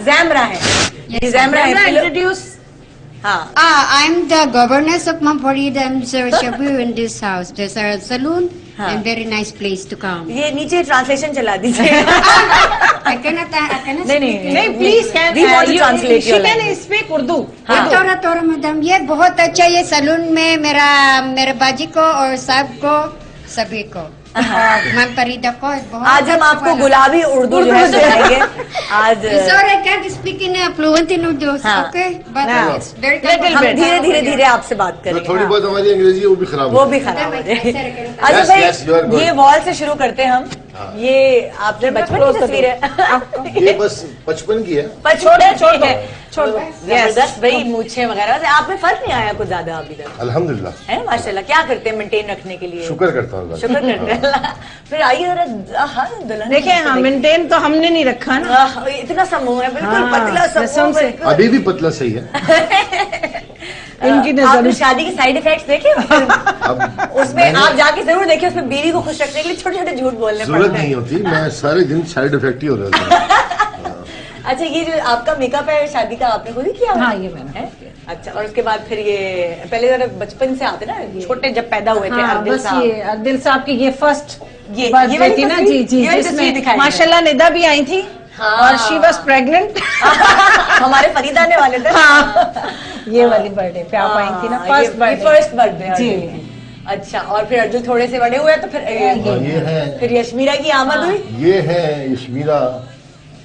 जैमरा है। जैमरा introduce. I'm the governess of Mount Farid and Sir Shabir in this house. There's a saloon and very nice place to come. ये नीचे translation चला दीजिए। I cannot नहीं please can we want to translate your language. Speak Urdu. थोड़ा madam, ये बहुत अच्छा, ये सलून में मेरे बाजी को और साहब को सभी को मैम फरीदा को बहुत। आज हम आपको गुलाबी उर्दू जो है सुनाएंगे। आज I can't speak in fluent in Urdu, okay? But it's very हम धीरे आपसे बात करेंगे। थोड़ी बहुत हमारी अंग्रेजी वो भी खराब हो जाए। अच्छा भाई, ये वॉल से शुरू करते हैं हम। ये आपने बचपन की तस्वीर है? ये बस बचपन की है। छोड़ दो जबरदस्त भाई, मूछें वगैरह से आप में फर्क नहीं आया कुछ ज्यादा अभी तक? अल्हम्दुलिल्लाह है ना, माशाल्लाह। क्या करते हैं मेंटेन रखने के लिए? शुक्र करता हूँ, शुक्र करते हैं। फिर आइए जरा, दुल्हन देखिए, हाँ मेंटेन तो हमने नहीं रखा ना। इतना समूह है, बिल्कुल पतला समूह से। अभी भी पतला सही है। इनकी आपने शादी के साइड इफेक्ट्स देखे? उसमें आप जाके जरूर देखिए, उसमें बीवी को खुश रखने के लिए छोटे छोटे झूठ बोलने जरूरत नहीं होती। मैं सारे दिन साइड इफेक्ट ही हो रहा था। अच्छा, ये जो आपका मेकअप है शादी का, आपने खुद ही किया? हाँ, ये मैंने है। अच्छा, और उसके बाद फिर ये पहले जरा बचपन से आते ना, छोटे जब पैदा हुए थे अर्दिल साहब। ये अर्दिल साहब की ये फर्स्ट ये बर्थडे थी ना। जी, जिसमें माशाल्लाह निदा भी आई थी। और शी वॉज प्रेग्नेंट। हमारे फरीद आने वाले थे। ये वाली बर्थडे पे आप आई थी ना, फर्स्ट बर्थडे जी। अच्छा, और फिर अर्जुन थोड़े से बड़े हुए तो फिर ये है, फिर यशमीरा की आमद हुई। ये है यशमीरा।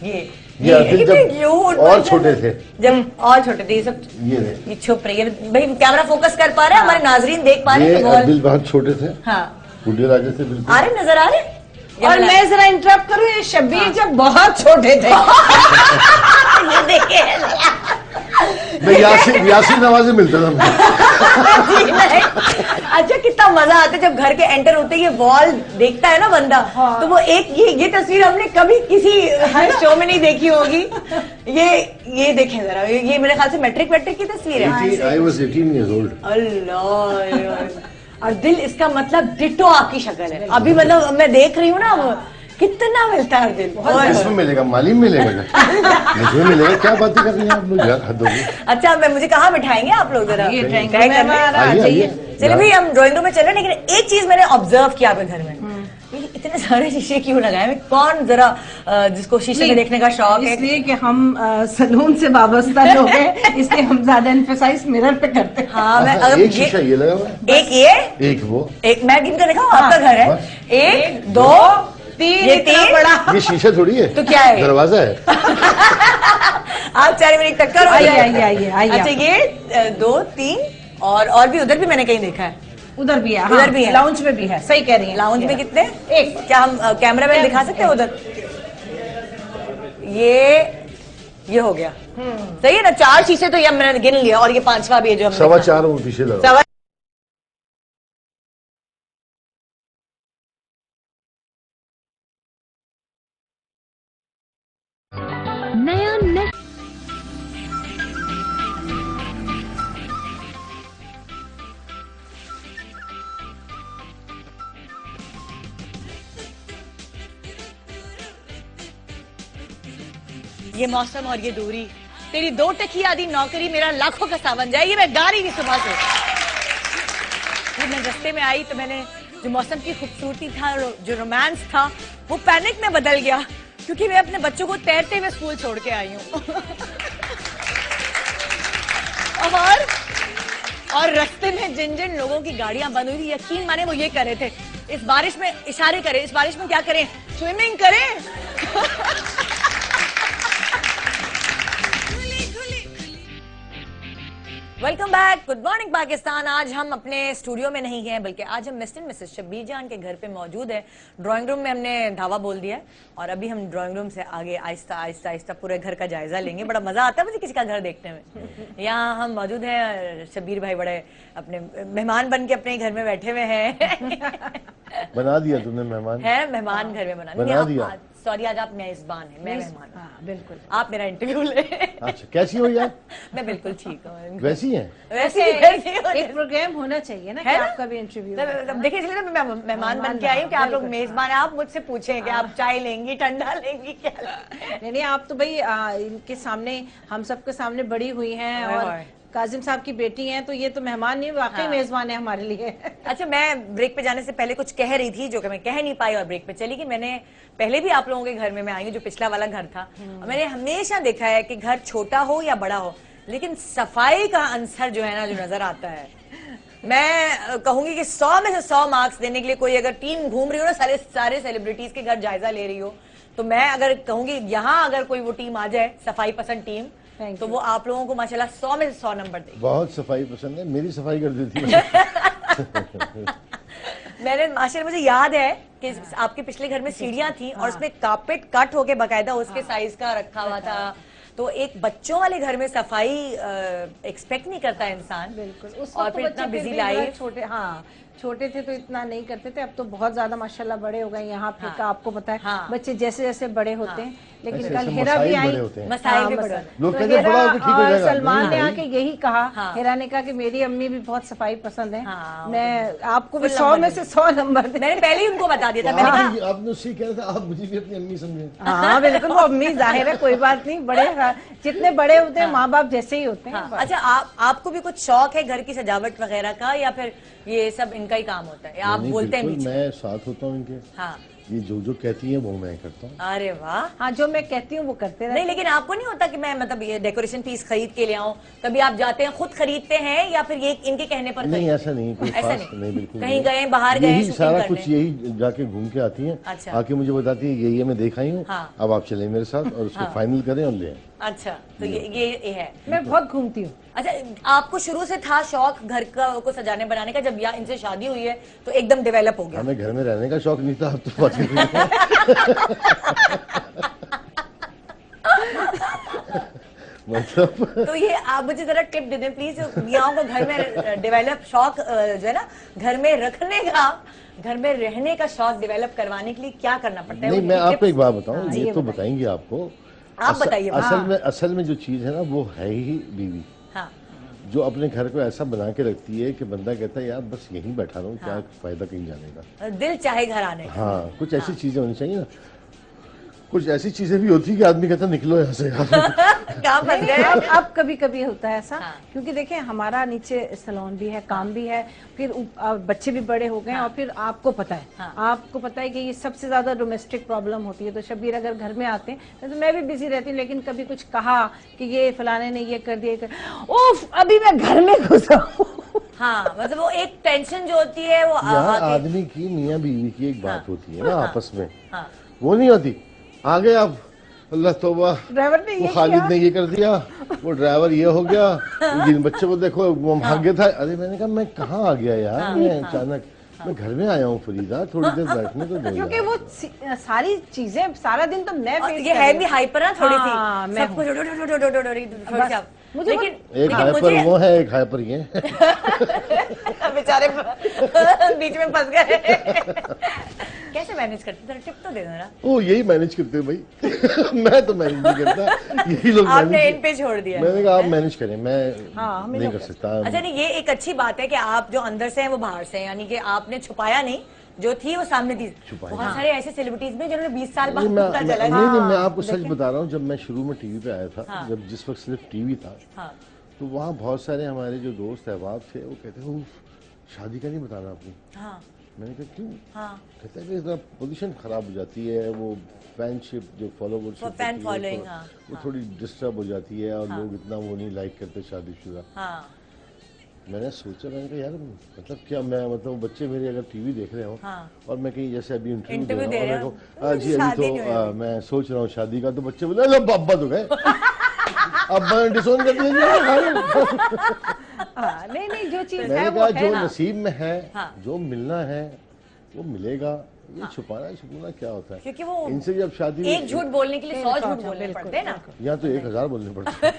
ये अर्जुन जब और छोटे थे, और छोटे थे, ये सब ये छुप रही है भाई। कैमरा फोकस कर पा रहे हैं? हमारे नाजरीन देख पा रहे हैं? अर्जुन बहुत छोटे थे। हाँ, बुढ़े राजा से बिल्कुल आ रहे, नजर आ रहे। और मैं जरा इंटरप्ट करूँ, ये शब्बीर जब बहुत छोटे थे। ये देखिए, मैं यासीन नवाज़ मिलता था। अच्छा, कितना मजा आता है जब घर के एंटर होते ये वॉल देखता है ना बंदा। तो वो एक ये तस्वीर हमने कभी किसी शो में नहीं देखी होगी। ये देखें जरा, ये मेरे ख्याल से मैट्रिक की तस्वीर है। I was 18 years old। अल्लाह, और दिल, इसका मतलब डिटो आपकी शक्ल है। अभी मतलब मैं देख रही हूँ ना, अब कितना मिलता है दिल। इसमें मिलेगा, माली में मिलेगा, मुझे मिलेगा। क्या बातें कर रही हैं आप लोग यार, हद होगी। अच्छा, मुझे कहाँ बिठाएंगे आप लोग? जरा आइए। चलिए भाई, हम ड्राइंग रूम में चल रहे हैं। लेकिन एक चीज मैंने ऑब्जर्व किया अपने घर में, इतने सारे शीशे क्यों लगाए हैं? कौन जरा जिसको शीशे में देखने का शौक है? इसलिए कि हम सलून से वाबस्ता लोग हैं, इसलिए हम ज्यादा एम्फेसाइज मिरर पे करते हैं। हाँ, मैं एक शीशा ये लगा हुआ है, एक ये, एक वो, एक मैं गिन कर दिखाऊं? आपका घर है 1 2 3, ये 3 बड़ा। ये शीशा थोड़ी है, तो क्या है? दरवाजा है। आप 4 मिनट टक्कर हो जाए। आइए। अच्छा, ये 2 3 और भी उधर भी मैंने कहीं देखा है। उधर भी है, उधर भी है, लाउंज में भी है। सही कह रही है। लाउंज में कितने? एक। क्या हम कैमरा मैन दिखा सकते हैं उधर? ये हो गया सही है ना? 4 शीशे तो ये मैंने गिन लिया, और ये 5वां भी है जो हमने 4.25 वो पीछे लगा। ये मौसम और ये दूरी, तेरी 2 टकी आदि नौकरी, मेरा लाखों का सावन जाए। ये मैं गा रही थी सुबह से। जब मैं रास्ते में आई तो मैंने जो मौसम की खूबसूरती था, जो रोमांस था, वो पैनिक में बदल गया, क्योंकि मैं अपने बच्चों को तैरते हुए स्कूल छोड़ के आई हूँ। और रास्ते में जिन जिन लोगों की गाड़ियां बंद हुई थी, यकीन माने वो ये कर रहे थे, इस बारिश में इशारे करें, इस बारिश में क्या करें? स्विमिंग करें। Welcome back, good morning Pakistan. आज हम अपने स्टूडियो में नहीं हैं, बल्कि आज हम मिस्टर मिसेस शब्बीर जान के घर पे मौजूद है। ड्राइंग रूम में हमने धावा बोल दिया है, और अभी हम ड्राइंग रूम से आगे आहिस्ता आहिस्ता आहिस्ता पूरे घर का जायजा लेंगे। बड़ा मजा आता है मुझे किसी का घर देखने में। यहाँ हम मौजूद हैं, शब्बीर भाई बड़े अपने मेहमान बन के अपने घर में बैठे हुए हैं। बना दिया तुमने मेहमान? है मेहमान घर में बना दिया। सॉरी आज आप मेजबान हैं, मैं मेहमान हूं। हाँ बिल्कुल। आप मेरा इंटरव्यू ले। अच्छा, कैसी हो यार? मैं बिल्कुल ठीक हूँ। वैसी हैं? वैसे एक प्रोग्राम होना चाहिए ना कि है ना? आपका भी इंटरव्यू। देखिए, इसलिए मैं मेहमान बन के आई हूँ कि आप लोग मेजबान हैं। आप मुझसे पूछें कि आप चाय लेंगी, ठंडा लेंगी, क्या लेंगी? नहीं आप तो भाई इनके सामने, हम सबके सामने बड़ी हुई हैं और काजिम साहब की बेटी हैं, तो ये तो मेहमान नहीं, वाकई मेजबान है हमारे लिए। अच्छा, मैं ब्रेक पे जाने से पहले कुछ कह रही थी जो कि मैं कह नहीं पाई और ब्रेक पे चली गई। मैंने पहले भी आप लोगों के घर में मैं आई हूँ, जो पिछला वाला घर था, और मैंने हमेशा देखा है कि घर छोटा हो या बड़ा हो, लेकिन सफाई का अंसर जो है ना, जो नजर आता है, मैं कहूंगी कि 100 में से 100 मार्क्स देने के लिए कोई अगर टीम घूम रही हो ना, सारे सेलिब्रिटीज के घर जायजा ले रही हो, तो मैं अगर कहूंगी यहाँ अगर कोई वो टीम आ जाए, सफाई पसंद टीम, तो वो आप लोगों को माशाल्लाह 100 में से 100 नंबर देगी। बहुत सफाई पसंद है, मेरी सफाई कर देती है। मैंने माशाल्लाह, मुझे याद है कि आपके पिछले घर में सीढ़ियां थी और उसमें कारपेट कट होके बकायदा उसके साइज का रखा हुआ था। तो एक बच्चों वाले घर में सफाई एक्सपेक्ट नहीं करता इंसान। बिल्कुल। उस और वक्त फिर तो इतना बच्चे बिजी फिर भी लाइफ। छोटे, हाँ छोटे थे तो इतना नहीं करते थे, अब तो बहुत ज्यादा माशाल्लाह बड़े हो गए। यहाँ पे का आपको पता है, बच्चे जैसे जैसे बड़े होते हैं, लेकिन ऐसे कल ऐसे हेरा भी मसाइल आई, बड़े होते हैं। मसाइल भी हाँ, बड़े मसाइल। लोग तो कहते हैं हेरा बड़ा होके ठीक हो और जाएगा। सलमान ने नहीं आके यही कहा, हेरा ने कहा कि मेरी अम्मी भी बहुत सफाई पसंद है, मैं आपको भी 100 में से 100 नंबर दे। मैंने पहले ही उनको बता दिया था, मैंने कहा आपने उससे कहा था आप मुझे भी अपनी अम्मी समझे। हाँ बिल्कुल, वो अम्मी जाहिर है, कोई बात नहीं, बड़े जितने बड़े होते हैं माँ बाप जैसे ही होते हैं। अच्छा, आपको भी कुछ शौक है घर की सजावट वगैरह का, या फिर ये सब इनका ही काम होता है, या आप नहीं, बोलते हैं बिल्कुल, बीच में? मैं साथ होता हूँ इनके। हाँ, ये जो कहती है वो मैं करता हूँ। अरे वाह। हाँ, जो मैं कहती हूँ वो करते रहते नहीं, लेकिन आपको नहीं होता कि मैं मतलब ये डेकोरेशन पीस खरीद के ले आऊं? कभी आप जाते हैं खुद खरीदते हैं या फिर ये इनके कहने पर नहीं, खरीदते ऐसा नहीं, कोई ऐसा खास नहीं। नहीं, बिल्कुल कहीं गए, बाहर गए, यही शूटिंग सारा करने? कुछ यही जाके घूम के आती हैं। अच्छा। आके मुझे बताती है ये मैं देख आई हूँ, हाँ। अब आप चलें मेरे साथ और उसको फाइनल करें और ले आएं। अच्छा, तो ये है। मैं बहुत घूमती हूँ। अच्छा, आपको शुरू से था शौक घर का को सजाने बनाने का, जब या इनसे शादी हुई है तो एकदम डेवलप हो गया? हमें घर में रहने का शौक नहीं था, अब तो बात कर रही हैं। मतलब तो ये आप मुझे जरा टिप दे दें प्लीज, मियाओं को घर में डेवलप शौक जो है ना, घर में रखने का, घर में रहने का शौक डेवलप करवाने के लिए क्या करना पड़ता है? नहीं, मैं आपको एक बात बताऊं, हाँ, ये ये तो बताएंगे आपको। आप बताइए। असल में जो चीज है ना, वो है ही बीवी, हाँ, जो अपने घर को ऐसा बना के रखती है कि बंदा कहता है यार बस यहीं बैठा रहूं, क्या फायदा कहीं जाने का। दिल चाहे घर आने का। हाँ, कुछ ऐसी चीजें होनी चाहिए ना। कुछ ऐसी चीजें भी होती है कि आदमी कहता है निकलो यहाँ से यार। कहाँ फंस गए? अब कभी कभी होता है ऐसा, क्योंकि देखिए हमारा नीचे सैलून भी है, काम भी है, फिर बच्चे भी बड़े हो गए और फिर आपको पता है, आपको पता है कि ये सबसे ज्यादा डोमेस्टिक प्रॉब्लम होती है। तो शब्बीर अगर घर में आते हैं तो मैं भी बिजी रहती हूँ, लेकिन कभी कुछ कहा कि ये फलाने ने ये कर दिया, उफ अभी मैं घर में घुसा हूँ। हाँ, मतलब वो एक टेंशन जो होती है वो यहाँ आदमी की, मियाँ बीवी की एक बात होती है ना आपस में, वो नहीं होती। आ गए आप, अल्लाह तौबा, ड्राइवर ने वो खालिद ने ये कर दिया, वो ड्राइवर ये हो गया, जिन बच्चे को देखो वो भाग गया था। अरे मैंने कहा मैं कहाँ आ गया यार, मैं अचानक मैं घर में आया हूँ फरीदा, थोड़ी देर बैठने तो दो। क्योंकि वो सारी चीजें सारा दिन तो मैं और ये है भी हाइपर ना थोड़ी सी, मैं सब कुछ मुझे लेकिन एक हाइपर वो है, एक हाइपर ये। बेचारे बीच में फंस गए। कैसे मैनेज करते? जरा टिप तो दे दो ना। ओ यही मैनेज करते हैं भाई। मैं तो मैनेज नहीं करता, यही लोग आपने इन पे छोड़ दिया। मैंने कहा आप मैनेज करें, मैं नहीं कर सकता। अच्छा, नहीं, ये एक अच्छी बात है कि आप जो अंदर से हैं वो बाहर से हैं, यानी कि आपने छुपाया नहीं, जो थी वो सामने थी। बहुत सारे ऐसे सेलिब्रिटीज में जिन्होंने 20 साल बाद पता चला। नहीं, मैं आपको सच बता रहा हूँ, जब मैं शुरू में टीवी पे आया था, जब जिस वक्त सिर्फ टीवी था, तो वहाँ बहुत सारे हमारे जो दोस्त अहबाब थे वो कहते हैं शादी का नहीं बताना अपनी। मैंने कहा क्यों? कहता है कि इतना पोजीशन खराब हो जाती है, वो फैनशिप जो फॉलोवर्स फैन फॉलोइंग वो थोड़ी डिस्टर्ब हो जाती है और लोग इतना वो नहीं लाइक करते शादीशुदा। मैंने सोचा, मैंने कहा यार मतलब क्या, मैं मतलब बच्चे मेरे अगर टीवी देख रहे हो और मैं कहीं जैसे अभी इंटरव्यू दे रहा हूँ, जी अभी तो मैं सोच रहा हूँ शादी का, तो बच्चे बोले लो अब्बा तो गए, अब्बा ने डिसोन कर दिया। नहीं, जो चीज मैंने कहा जो नसीब में है, जो मिलना है वो मिलेगा, ये छुपाना छुपाना क्या होता है? क्योंकि वो इनसे जब शादी, एक झूठ बोलने के लिए 100 झूठ बोलने पड़ते हैं ना, यहाँ तो 1000 बोलने पड़ते हैं।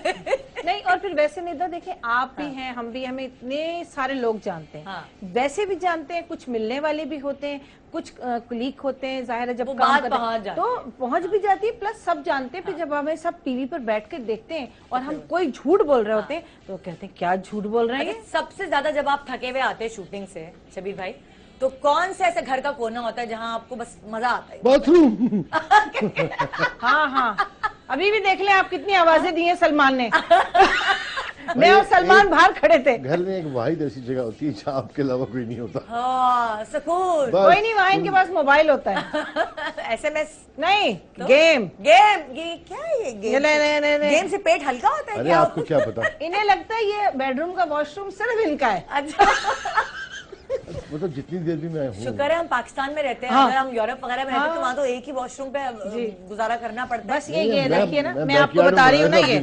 नहीं, और फिर वैसे निदा देखिए, आप भी हैं, हम भी, हमें इतने सारे लोग जानते हैं। वैसे भी जानते हैं, कुछ मिलने वाले भी होते हैं, कुछ क्लिक होते हैं, जाहिर है जब काम करते हैं तो पहुंच भी जाती है, प्लस सब जानते हैं। फिर जब हमें सब टीवी पर बैठ कर देखते हैं और हम कोई झूठ बोल रहे होते हैं तो कहते हैं क्या झूठ बोल रहे हैं। सबसे ज्यादा जब आप थके हुए आते हैं शूटिंग से शबीर भाई, तो कौन सा ऐसा घर का कोना होता है जहां आपको बस मजा आता है? बाथरूम। हाँ, अभी भी देख लें आप कितनी आवाजें दी हैं सलमान ने। मैं और सलमान बाहर खड़े थे। घर में एक वाहिद ऐसी जगह होती है जहाँ आपके अलावा कोई नहीं होता। हाँ, सुकून। कोई नहीं, वहाँ इनके पास मोबाइल होता है। SMS नहीं, गेम। ये क्या है? ये गेम? नहीं। गेम से पेट हल्का होता है? अरे क्या आपको क्या पता? इन्हें लगता है ये बेडरूम का वॉशरूम सिर्फ इनका है। अच्छा, मतलब जितनी देर भी मैं हूँ, शुक्र है हम पाकिस्तान में रहते हैं। अगर हम यूरोप वगैरह में रहते तो वहाँ तो एक ही वॉशरूम पे गुजारा करना पड़ता है। बस ये देखिए ना, मैं आपको बता रही हूँ ना ये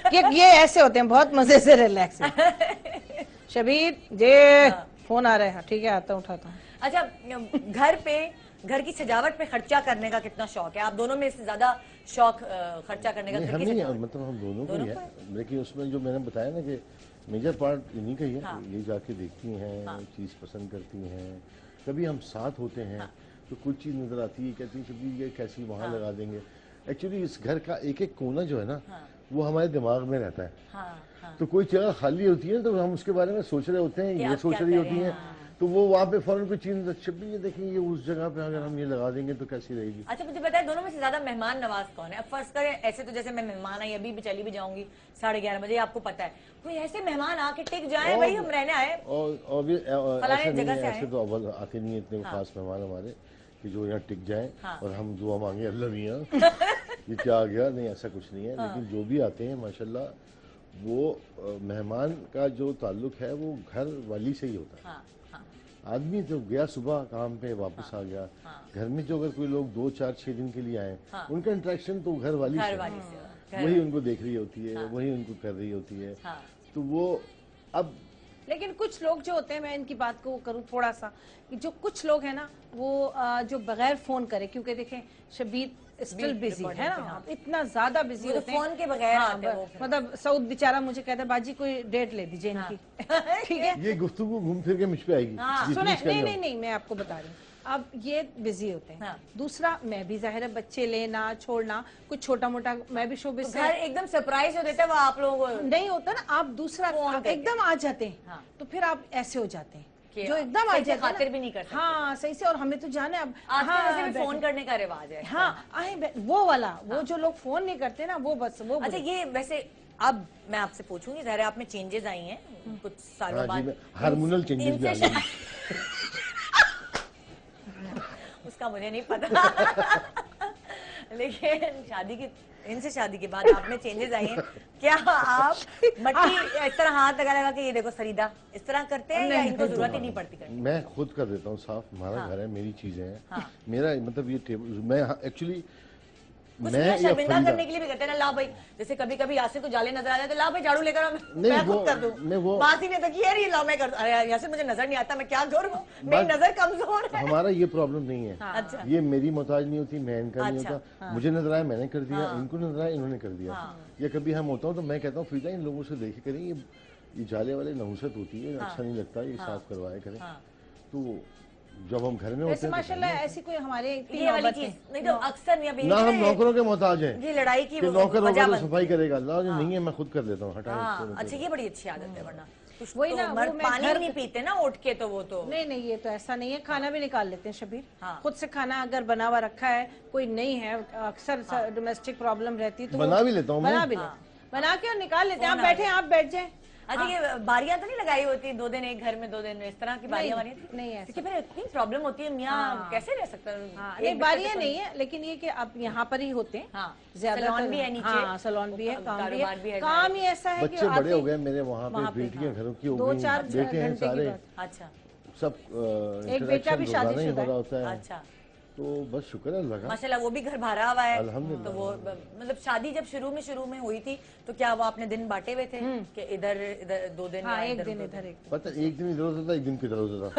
कि ये ऐसे होते हैं, बहुत मजे से रिलैक्स। शबीर जे फोन आ रहा है, ठीक है आता हूँ, उठाता हूँ। अच्छा, घर की सजावट पे खर्चा करने का कितना शौक है? आप दोनों में से ज्यादा शौक खर्चा करने का? मतलब हम दोनों को ही है, लेकिन उसमें जो मैंने बताया ना कि मेजर पार्ट इन्हीं का ही है। ये जाके देखती हैं, चीज पसंद करती हैं, कभी हम साथ होते हैं तो कुछ चीज नजर आती है, कहती है ये कैसी वहाँ लगा देंगे। एक्चुअली इस घर का एक एक कोना जो है ना, वो हमारे दिमाग में रहता है। तो कोई जगह खाली होती है तो हम उसके बारे में सोच रहे होते हैं, ये सोच रही होती हैं, तो वो वहाँ पे फौरन कोई चीज शबीर ये देखेंगे उस जगह पे अगर हम ये लगा देंगे तो कैसी रहेगी। अच्छा, मुझे बताए दोनों में से ज्यादा मेहमान नवाज कौन है? अब फर्ज करें ऐसे, तो जैसे मैं मेहमान आई, अभी भी चली भी जाऊंगी 11:30 बजे, आपको पता है कोई ऐसे मेहमान आके टिक जाए, भाई हम रहने आए ऐसे तो अव्वल आते नहीं है इतने खास मेहमान हमारे कि जो यहाँ टिक जाए और हम दुआ मांगे अल्लाह मियां ये क्या आ गया। नहीं, ऐसा कुछ नहीं है। लेकिन जो भी आते हैं माशाल्लाह, वो मेहमान का जो ताल्लुक है वो घर वाली से ही होता है। आदमी तो गया सुबह काम पे, वापस आ गया। घर में जो अगर कोई लोग 2, 4, 6 दिन के लिए आए, उनका इंटरेक्शन तो घर वाली से, वही उनको देख रही होती है, वही उनको कर रही होती है। तो वो अब लेकिन कुछ लोग जो होते हैं, मैं इनकी बात को करूं थोड़ा सा, कि जो कुछ लोग हैं ना वो जो बगैर फोन करे, क्योंकि देखें शबीर स्टिल बिजी है ना, इतना ज्यादा बिजी होते हैं, फोन के बगैर आते हैं। मतलब सऊद बेचारा मुझे कहता है बाजी कोई डेट ले दीजिए इनकी। ठीक है, ये गुफ्तगू घूम फिर के मुझ पे आएगी। सुने, नहीं मैं आपको बता रही हूँ, अब ये बिजी होते हैं। दूसरा, मैं भी जाहिर है बच्चे लेना छोड़ना कुछ छोटा मोटा, मैं भी शोबिस घर एकदम सरप्राइज हो देता है वो आप लोगों को नहीं होता ना। आप दूसरा एकदम आ जाते हैं तो फिर आप ऐसे हो जाते हैं जो एकदम आ जाते खातिर भी नहीं करते। हाँ, सही से। और हमें तो जाने अब वैसे भी फोन करने का रिवाज है। हाँ, आए वो वाला, वो जो लोग फोन नहीं करते ना, वो बस वो। अच्छा, ये वैसे अब मैं आपसे पूछूंगी, ज़ाहिर है आप में चेंजेस आई हैं कुछ सालों बाद, हार्मोनल चेंजेस भी आई हैं। उसका मुझे नहीं पता। लेकिन इनसे शादी के बाद आप में चेंजेस आई हैं। क्या आप मट्टी इस तरह हाथ लगा के ये देखो सरीदा इस तरह करते हैं या इनको जरूरत ही नहीं पड़ती करने? मैं खुद कर देता हूँ साफ। हमारा घर है, मेरी चीजें हैं। मेरा मतलब ये टेबल मैं एक्चुअली मैं शर्मिंदा करने के लिए भी करते हैं ना, ला भाई, जैसे कभी कभी यासिर को जाले नजर आ जाए तो ला भाई झाड़ू लेकर आओ, मैं खुद कर दूं। बात ही नहीं तो कि ला मैं कर, अरे यासिर मुझे नजर नहीं आता, मैं क्या करूं, मेरी नजर कमजोर है। हमारा ये प्रॉब्लम नहीं है। अच्छा, ये मेरी मोहताज नहीं होती, मैं इनका नहीं होता। मुझे नजर आया मैंने कर दिया, इनको नजर आया इन्होंने कर दिया। या कभी हम होता हूँ तो मैं कहता हूँ फिजा इन लोगों से देखे करें, ये जाले वाले नहुसत होती है, अच्छा नहीं लगता, ये साफ करवाया करें। तो जब हम घर में होते हैं माशाल्लाह ऐसी कोई हमारे ये वाली चीज नहीं तो अक्सर ना हम नौकरों के मोहताज हैं। ये लड़ाई की नौकर होगा तो सफाई करेगा, अल्लाह नहीं है मैं खुद कर लेता हूँ, हटाओ। अच्छा, ये बड़ी अच्छी आदत है। वरना वही ना, पानी नहीं पीते ना उठ के, तो वो तो नहीं ये तो ऐसा नहीं है। खाना भी निकाल लेते हैं शबीर, खुद से खाना अगर बना हुआ रखा है, कोई नहीं है, अक्सर डोमेस्टिक प्रॉब्लम रहती है तो बना भी लेता हूँ, बना के और निकाल लेते हैं। आप बैठे, आप बैठ जाए। अच्छा, ये बारियां तो नहीं लगाई होती 2 दिन एक घर में, 2 दिन इस तरह की बारियां नहीं है? फिर इतनी प्रॉब्लम होती है, मियाँ कैसे रह सकता है? नहीं, बारियां नहीं है, लेकिन ये कि आप यहाँ पर ही होते हैं। सैलून भी है नीचे, सैलून भी है, काम ही ऐसा है। बच्चे बड़े हो गए मेरे, वहाँ पे बेटियां घरों की हो गई, 2-4 बेटे हैं सारे। अच्छा, सब एक बेटा भी शादीशुदा हो रहा होता है। अच्छा, तो बस शुक्र है अल्लाह का, माशाल्लाह वो भी घर भरा हुआ है। अल्हम्दुलिल्लाह। तो वो मतलब शादी जब शुरू में हुई थी तो क्या वो आपने दिन बांटे हुए थे कि इधर 2 दिन? एक दिन इधर, पता एक दिन इधर होता था, एक दिन किधर होता था।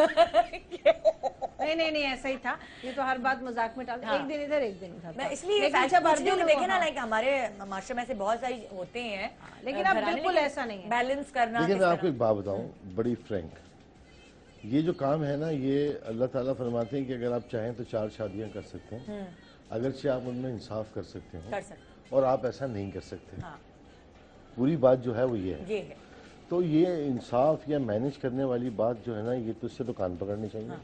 नहीं ऐसा ही था। ये तो हर बात मजाक में टाल, एक दिन इधर एक दिन उधर। मैं इसलिए लेकिन जब अर्जुन ने देखे ना, लाइक हमारे मास्टर में से बहुत सारी होते हैं, लेकिन अब बिल्कुल ऐसा नहीं है। बैलेंस करना। देखिए मैं आपको एक बात बताऊं, बड़ी फ्रैंक, ये जो काम है ना, ये अल्लाह ताला फरमाते हैं कि अगर आप चाहें तो 4 शादियां कर सकते हैं, अगरचे आप उनमें इंसाफ कर सकते हो, और आप ऐसा नहीं कर सकते। पूरी बात जो है वो ये है। तो ये इंसाफ या मैनेज करने वाली बात जो है ना, ये तो इससे तो कान पकड़नी चाहिए,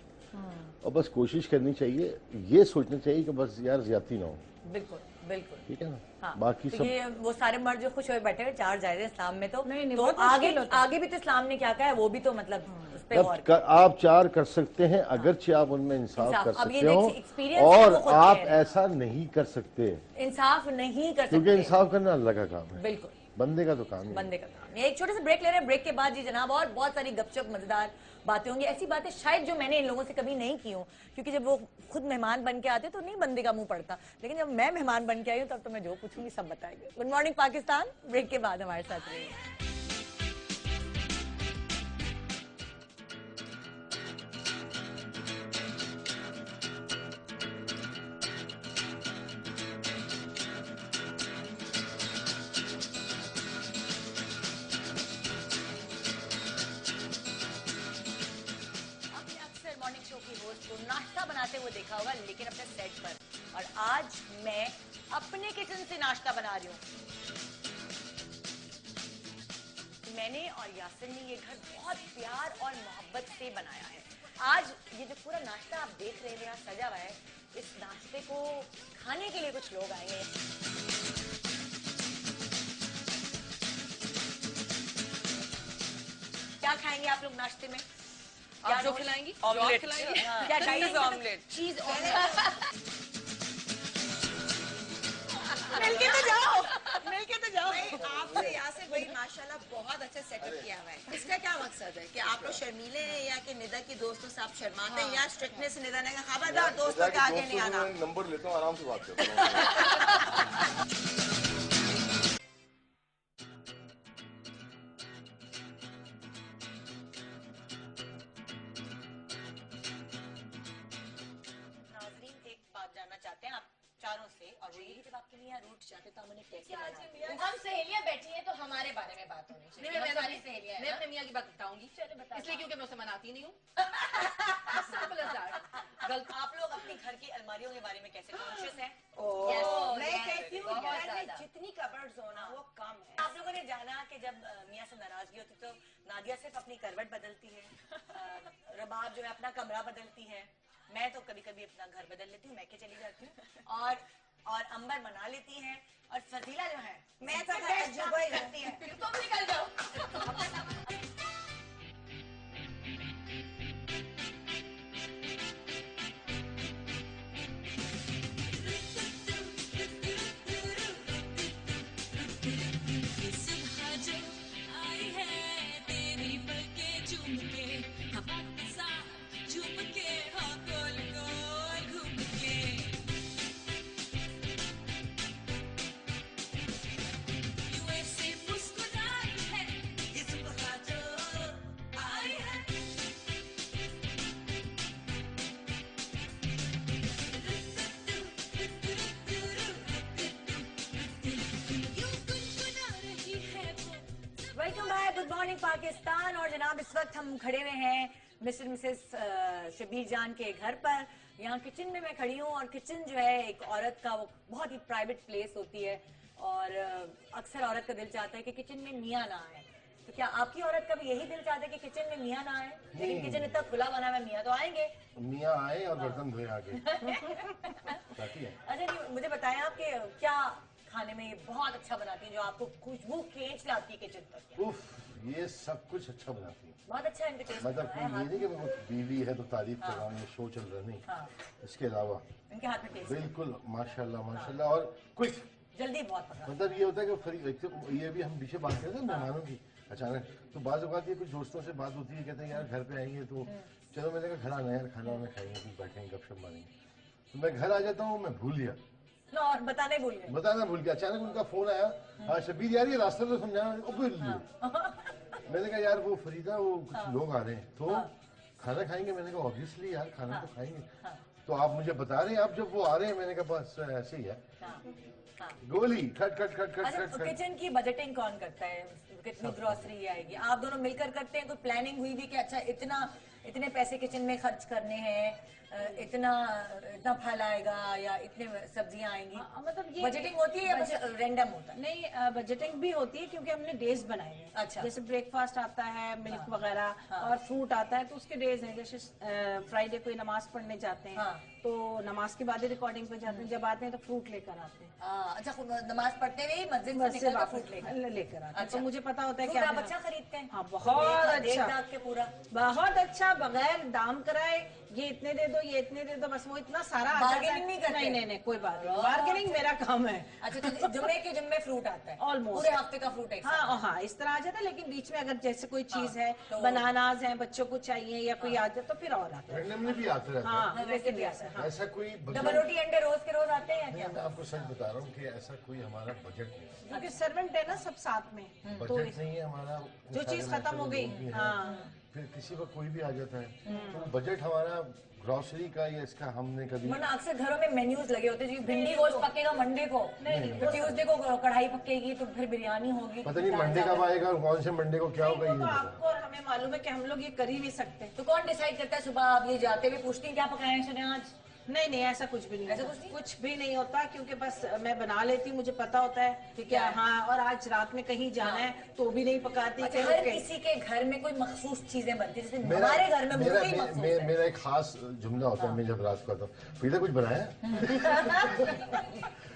और बस कोशिश करनी चाहिए, ये सोचना चाहिए कि बस यार ज्यादती ना हो। बिल्कुल बिल्कुल, ठीक है ना। हाँ, बाकी तो सब ये वो सारे मर्द जो खुश हुए बैठे हुए, 4 जायज हैं इस्लाम में, तो नहीं, तो वो तो आगे भी तो इस्लाम ने क्या कहा है, वो भी तो मतलब उस पे और आप 4 कर सकते हैं, अगरचे आप उनमें इंसाफ कर अब ये सकते हो, experience है, और वो खुद आप कह रहे हैं। ऐसा नहीं कर सकते, इंसाफ नहीं कर क्योंकि सकते। इंसाफ करना अल्लाह का काम है, बिल्कुल बंदे का तो काम है। बंदे का काम। ये एक छोटे से ब्रेक ले रहे हैं, ब्रेक के बाद जी जनाब और बहुत सारी गपशप मजेदार बातें होंगी, ऐसी बातें शायद जो मैंने इन लोगों से कभी नहीं की हूँ, क्योंकि जब वो खुद मेहमान बन के आते तो नहीं बंदे का मुंह पड़ता, लेकिन जब मैं मेहमान बन के आई हूँ तब तो मैं जो पूछूंगी सब बताएंगे। गुड मॉर्निंग पाकिस्तान, ब्रेक के बाद हमारे साथ रहिए। नाश्ता बनाते हुए देखा होगा, लेकिन अपने सेट पर, और आज मैं अपने किचन से नाश्ता बना रही हूँ। मैंने और यासिर ने ये घर बहुत प्यार और मोहब्बत से बनाया है। आज ये जो पूरा नाश्ता आप देख रहे हैं यहाँ सजा हुआ है, इस नाश्ते को खाने के लिए कुछ लोग आएंगे। क्या खाएंगे आप लोग नाश्ते में? आप जो खिलाएंगी? ऑमलेट खिलाएंगी? क्या चीज ऑमलेट। चीज ऑमलेट। मिलके तो जाओ, मिलके तो जाओ। आपने यहाँ से भाई माशाल्लाह बहुत अच्छा सेटअप किया हुआ है। इसका क्या मकसद है कि आप लोग शर्मीले हैं, या कि निदा की दोस्तों से आप शर्माते हैं, या स्ट्रिक्टनेस निदा ने कहा खबरदार दोस्तों के आगे नहीं आना? नंबर लेता हूँ, आराम से बात करता हूँ। चाहते हैं आप चारों से, और वो यही जब आपके लिए रूट जाते तो हम उन्हें कैसे हम सहेलियां बैठी हैं तो हमारे बारे में बात होनी चाहिए। मैं सारी सहेलियां मैं अपने मियाँ की बात बताऊंगी, इसलिए क्योंकि मैं उसे मनाती नहीं हूँ। गलत। आप लोग अपनी घर की अलमारियों के बारे में कैसे कॉन्शियस हैं? मैं कहती हूँ जितनी कबर्ड्स हो ना वो कम है। आप लोगों ने जाना कि जब मियाँ से नाराजगी होती तो नादिया सिर्फ अपनी करवट बदलती है, रबाब जो है अपना कमरा बदलती है, मैं तो कभी कभी अपना घर बदल लेती हूँ, मैके चली जाती हूँ, और अंबर मना लेती है, और फजीला जो है मैं तो करती है। तुम निकल जाओ। Welcome back, good morning Pakistan. और जनाब इस वक्त हम खड़े हुए हैं मिस्टर मिसेस शबीर जान के घर पर। यहाँ किचन में मैं खड़ी हूँ, और किचन जो है एक औरत का वो बहुत ही प्राइवेट प्लेस होती है, और अक्सर औरत का दिल चाहता है कि किचन में मियाँ ना आए। तो क्या आपकी औरत का भी यही दिल चाहता है कि किचन में मियाँ ना आए? लेकिन किचन इतना खुला बना है, मियाँ तो आएंगे। मियाँ आए और बर्तन धोए आगे। अच्छा जी, मुझे बताएं आप कि क्या खाने में ये बहुत अच्छा बनाती है जो आपको खुशबू खींच लाती है किचन तक? उफ, ये सब कुछ अच्छा बनाती है। बहुत अच्छा इनके टेस्ट मतलब है, ये नहीं कि वो बीवी है तो तारीफ कर रहा हूँ, ये शो चल रहा नहीं। इसके अलावा इनके हाथ में टेस्ट बिल्कुल माशाल्लाह माशाल्लाह, और क्विक, जल्दी बहुत पसंद। मतलब ये होता है कि ये भी हम पीछे बात करते हैं मेहमानों की अचानक, तो बाज़ औक़ात ये कुछ दोस्तों से बात होती है, कहते हैं यार घर पे आएंगे तो चलो, मैंने कहा घर आना यार, खाना वाना खाएंगे, कुछ बैठेंगे गपशप मारेंगे, तो मैं घर आ जाता हूँ, मैं भूल गया, और बताना भूल गए। बताना भूल गया। अचानक उनका फोन आया, हाँ शबीर यार ये रास्ता तो समझाना। मैंने कहा यार वो फरीदा, वो कुछ लोग आ रहे हैं, तो खाना खाएंगे? मैंने कहा ऑब्वियसली यार खाना तो खाएंगे। तो आप मुझे बता रहे हैं आप जब वो आ रहे हैं? मैंने कहा बस ऐसे ही है, गोली खट खट खट खट खट खट। किचन की बजटिंग कौन करता है? कितनी ग्रोसरी आएगी? आप दोनों मिलकर करते हैं? कोई प्लानिंग हुई भी कि अच्छा इतने पैसे किचन में खर्च करने हैं, इतना फल आएगा या इतने सब्जियां आएंगी? मतलब ये बजटिंग होती है या बस रैंडम होता है? नहीं, बजटिंग भी होती है क्योंकि हमने डेज बनाए हैं। अच्छा। जैसे ब्रेकफास्ट आता है, मिल्क वगैरह और फ्रूट आता है, तो उसके डेज हैं। जैसे फ्राइडे कोई नमाज पढ़ने जाते हैं तो नमाज के बाद ही रिकॉर्डिंग पे जाते हैं, जब आते हैं तो फ्रूट लेकर आते हैं। अच्छा, नमाज पढ़ते हुए मस्जिद से निकल कर फ्रूट लेकर आते हैं। तो मुझे पता होता है कि आप अच्छा खरीदते हैं? हाँ, बहुत अच्छा, के पूरा बहुत अच्छा, बगैर दाम कराए ये इतने दे दो, ये इतने दे दो, बस वो इतना सारा आ जाता है। बार्गेनिंग नहीं करते? नहीं, कोई बात नहीं, बार्गेनिंग मेरा काम है। अच्छा, तो जुम्मे के जुम्मे फ्रूट आता है ऑलमोस्ट पूरे हफ्ते का फ्रूट एक साथ? हाँ, इस तरह आ जाता है। लेकिन बीच में अगर जैसे कोई चीज है, बनानाज है, बच्चों को चाहिए या कोई आ जाए तो फिर और आता है। रैंडमली भी आते रहते हैं। हाँ, वैसे भी आता है। ऐसा कोई डबल रोटी अंडे रोज के रोज आते हैं क्या? मैं आपको सच बता रहा हूँ कि ऐसा कोई हमारा बजट नहीं है। क्योंकि सर्वेंट है ना सब साथ में, तो बजट नहीं है हमारा। जो चीज खत्म हो गई, हाँ, फिर किसी को कोई भी आ जाता है, तो बजट हमारा ग्रोसरी का या इसका हमने कभी। वरना अक्सर घरों में मेन्यूज लगे होते हैं, भिंडी गोश्त पकेगा मंडे को, तो ट्यूसडे को कढ़ाई पकेगी, तो फिर बिरयानी होगी। पता नहीं मंडे कब आएगा और कौन से मंडे को क्या होगा, ये तो नहीं पता। आपको और हमें मालूम है कि हम लोग ये कर ही नहीं सकते। तो कौन डिसाइड करता है? सुबह आप ये जाते हुए पूछती हैं क्या पकाए हैं सुने आज? नहीं, ऐसा कुछ भी नहीं, ऐसा होता। कुछ नहीं? कुछ भी नहीं होता, क्योंकि बस मैं बना लेती हूँ, मुझे पता होता है कि क्या, हाँ, और आज रात में कहीं जाना है तो भी नहीं पकाती। अच्छा, हर किसी के घर में कोई मखसूस चीजें बनती है, जैसे हमारे घर में मुर्गी मखसूस है। मेरा एक खास जुमला होता है, मैं जब रात को आता हूँ, पहले कुछ बनाया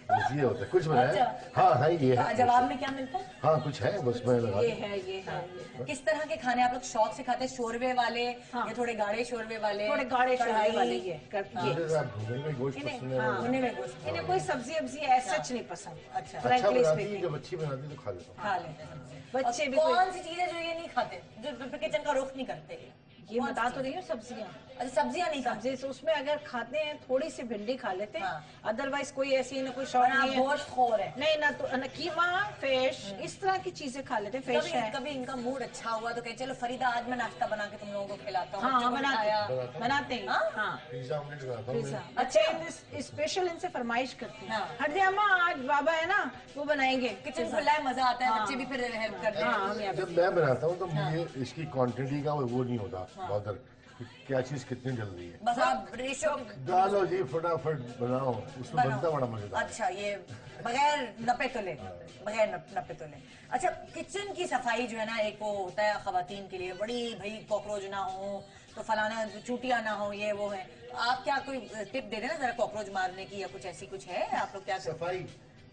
ये होता है, कुछ बनाया? हाँ, ये है। जवाब में क्या मिलता है? हाँ, कुछ है, बस मैं लगा। ये है। किस तरह के खाने आप लोग शौक से खाते हैं? शोरबे वाले या थोड़े गाढ़े शोरबे वाले? थोड़े गाढ़े शोरबे वाले ये भुने में गोश्त पसंद है। भुने में गोश्त। इन्हें कोई सब्जी ऐसा नहीं पसंद। अच्छा, अच्छा बनाती है, जब अच्छी बनाती है तो खा लेता हूँ। खा लेते हैं सब्जी। बच्चे और भी कौन सी चीजें जो ये नहीं खाते, जो किचन का रुख नहीं करते? ये बता तो रही हूँ, सब्जियाँ। अच्छा, सब्जियां नहीं खाते? सब्जी से उसमें अगर खाते हैं थोड़ी सी भिंडी खा लेते हैं, अदरवाइज कोई ऐसी ना कोई और शौक आप नहीं है। गोश्त खोर है? नहीं ना, तो कीमा, फिश, इस तरह की चीजें खा लेते हैं। फिश है। कभी इनका मूड अच्छा हुआ तो कहे चलो फरीदा आज मैं नाश्ता बना के तुम लोगों को खिलाता हूँ। हाँ, बच्चों को बनाते हैं। हाँ, पिज्जा ऑमलेट बनाता हूँ पिज्जा। मैं। अच्छा, स्पेशल इनसे फरमाइश करते हैं। हाँ। हट अम्मा, आज बाबा है ना, वो बनाएंगे। किचन खुला है, मजा आता है, बच्चे भी फिर हेल्प करते हैं। जब मैं बनाता हूँ तो मुझे इसकी क्वांटिटी का वो नहीं होता बॉदर, क्या चीज कितनी डल रही है। बस आप रेशो डालो जी, फटाफट बनाओ, उसमें बनता बड़ा मजेदार। अच्छा, ये बगैर नपे तुले, बगैर नपे तुले। अच्छा, किचन की सफाई जो है ना, एक वो होता है खवातीन के लिए, बड़ी भाई कॉकरोच ना हो, तो फलाना चूटिया ना हो, ये वो है। आप क्या कोई टिप दे देना जरा कॉकरोच मारने की, या कुछ ऐसी कुछ है? आप लोग क्या सफाई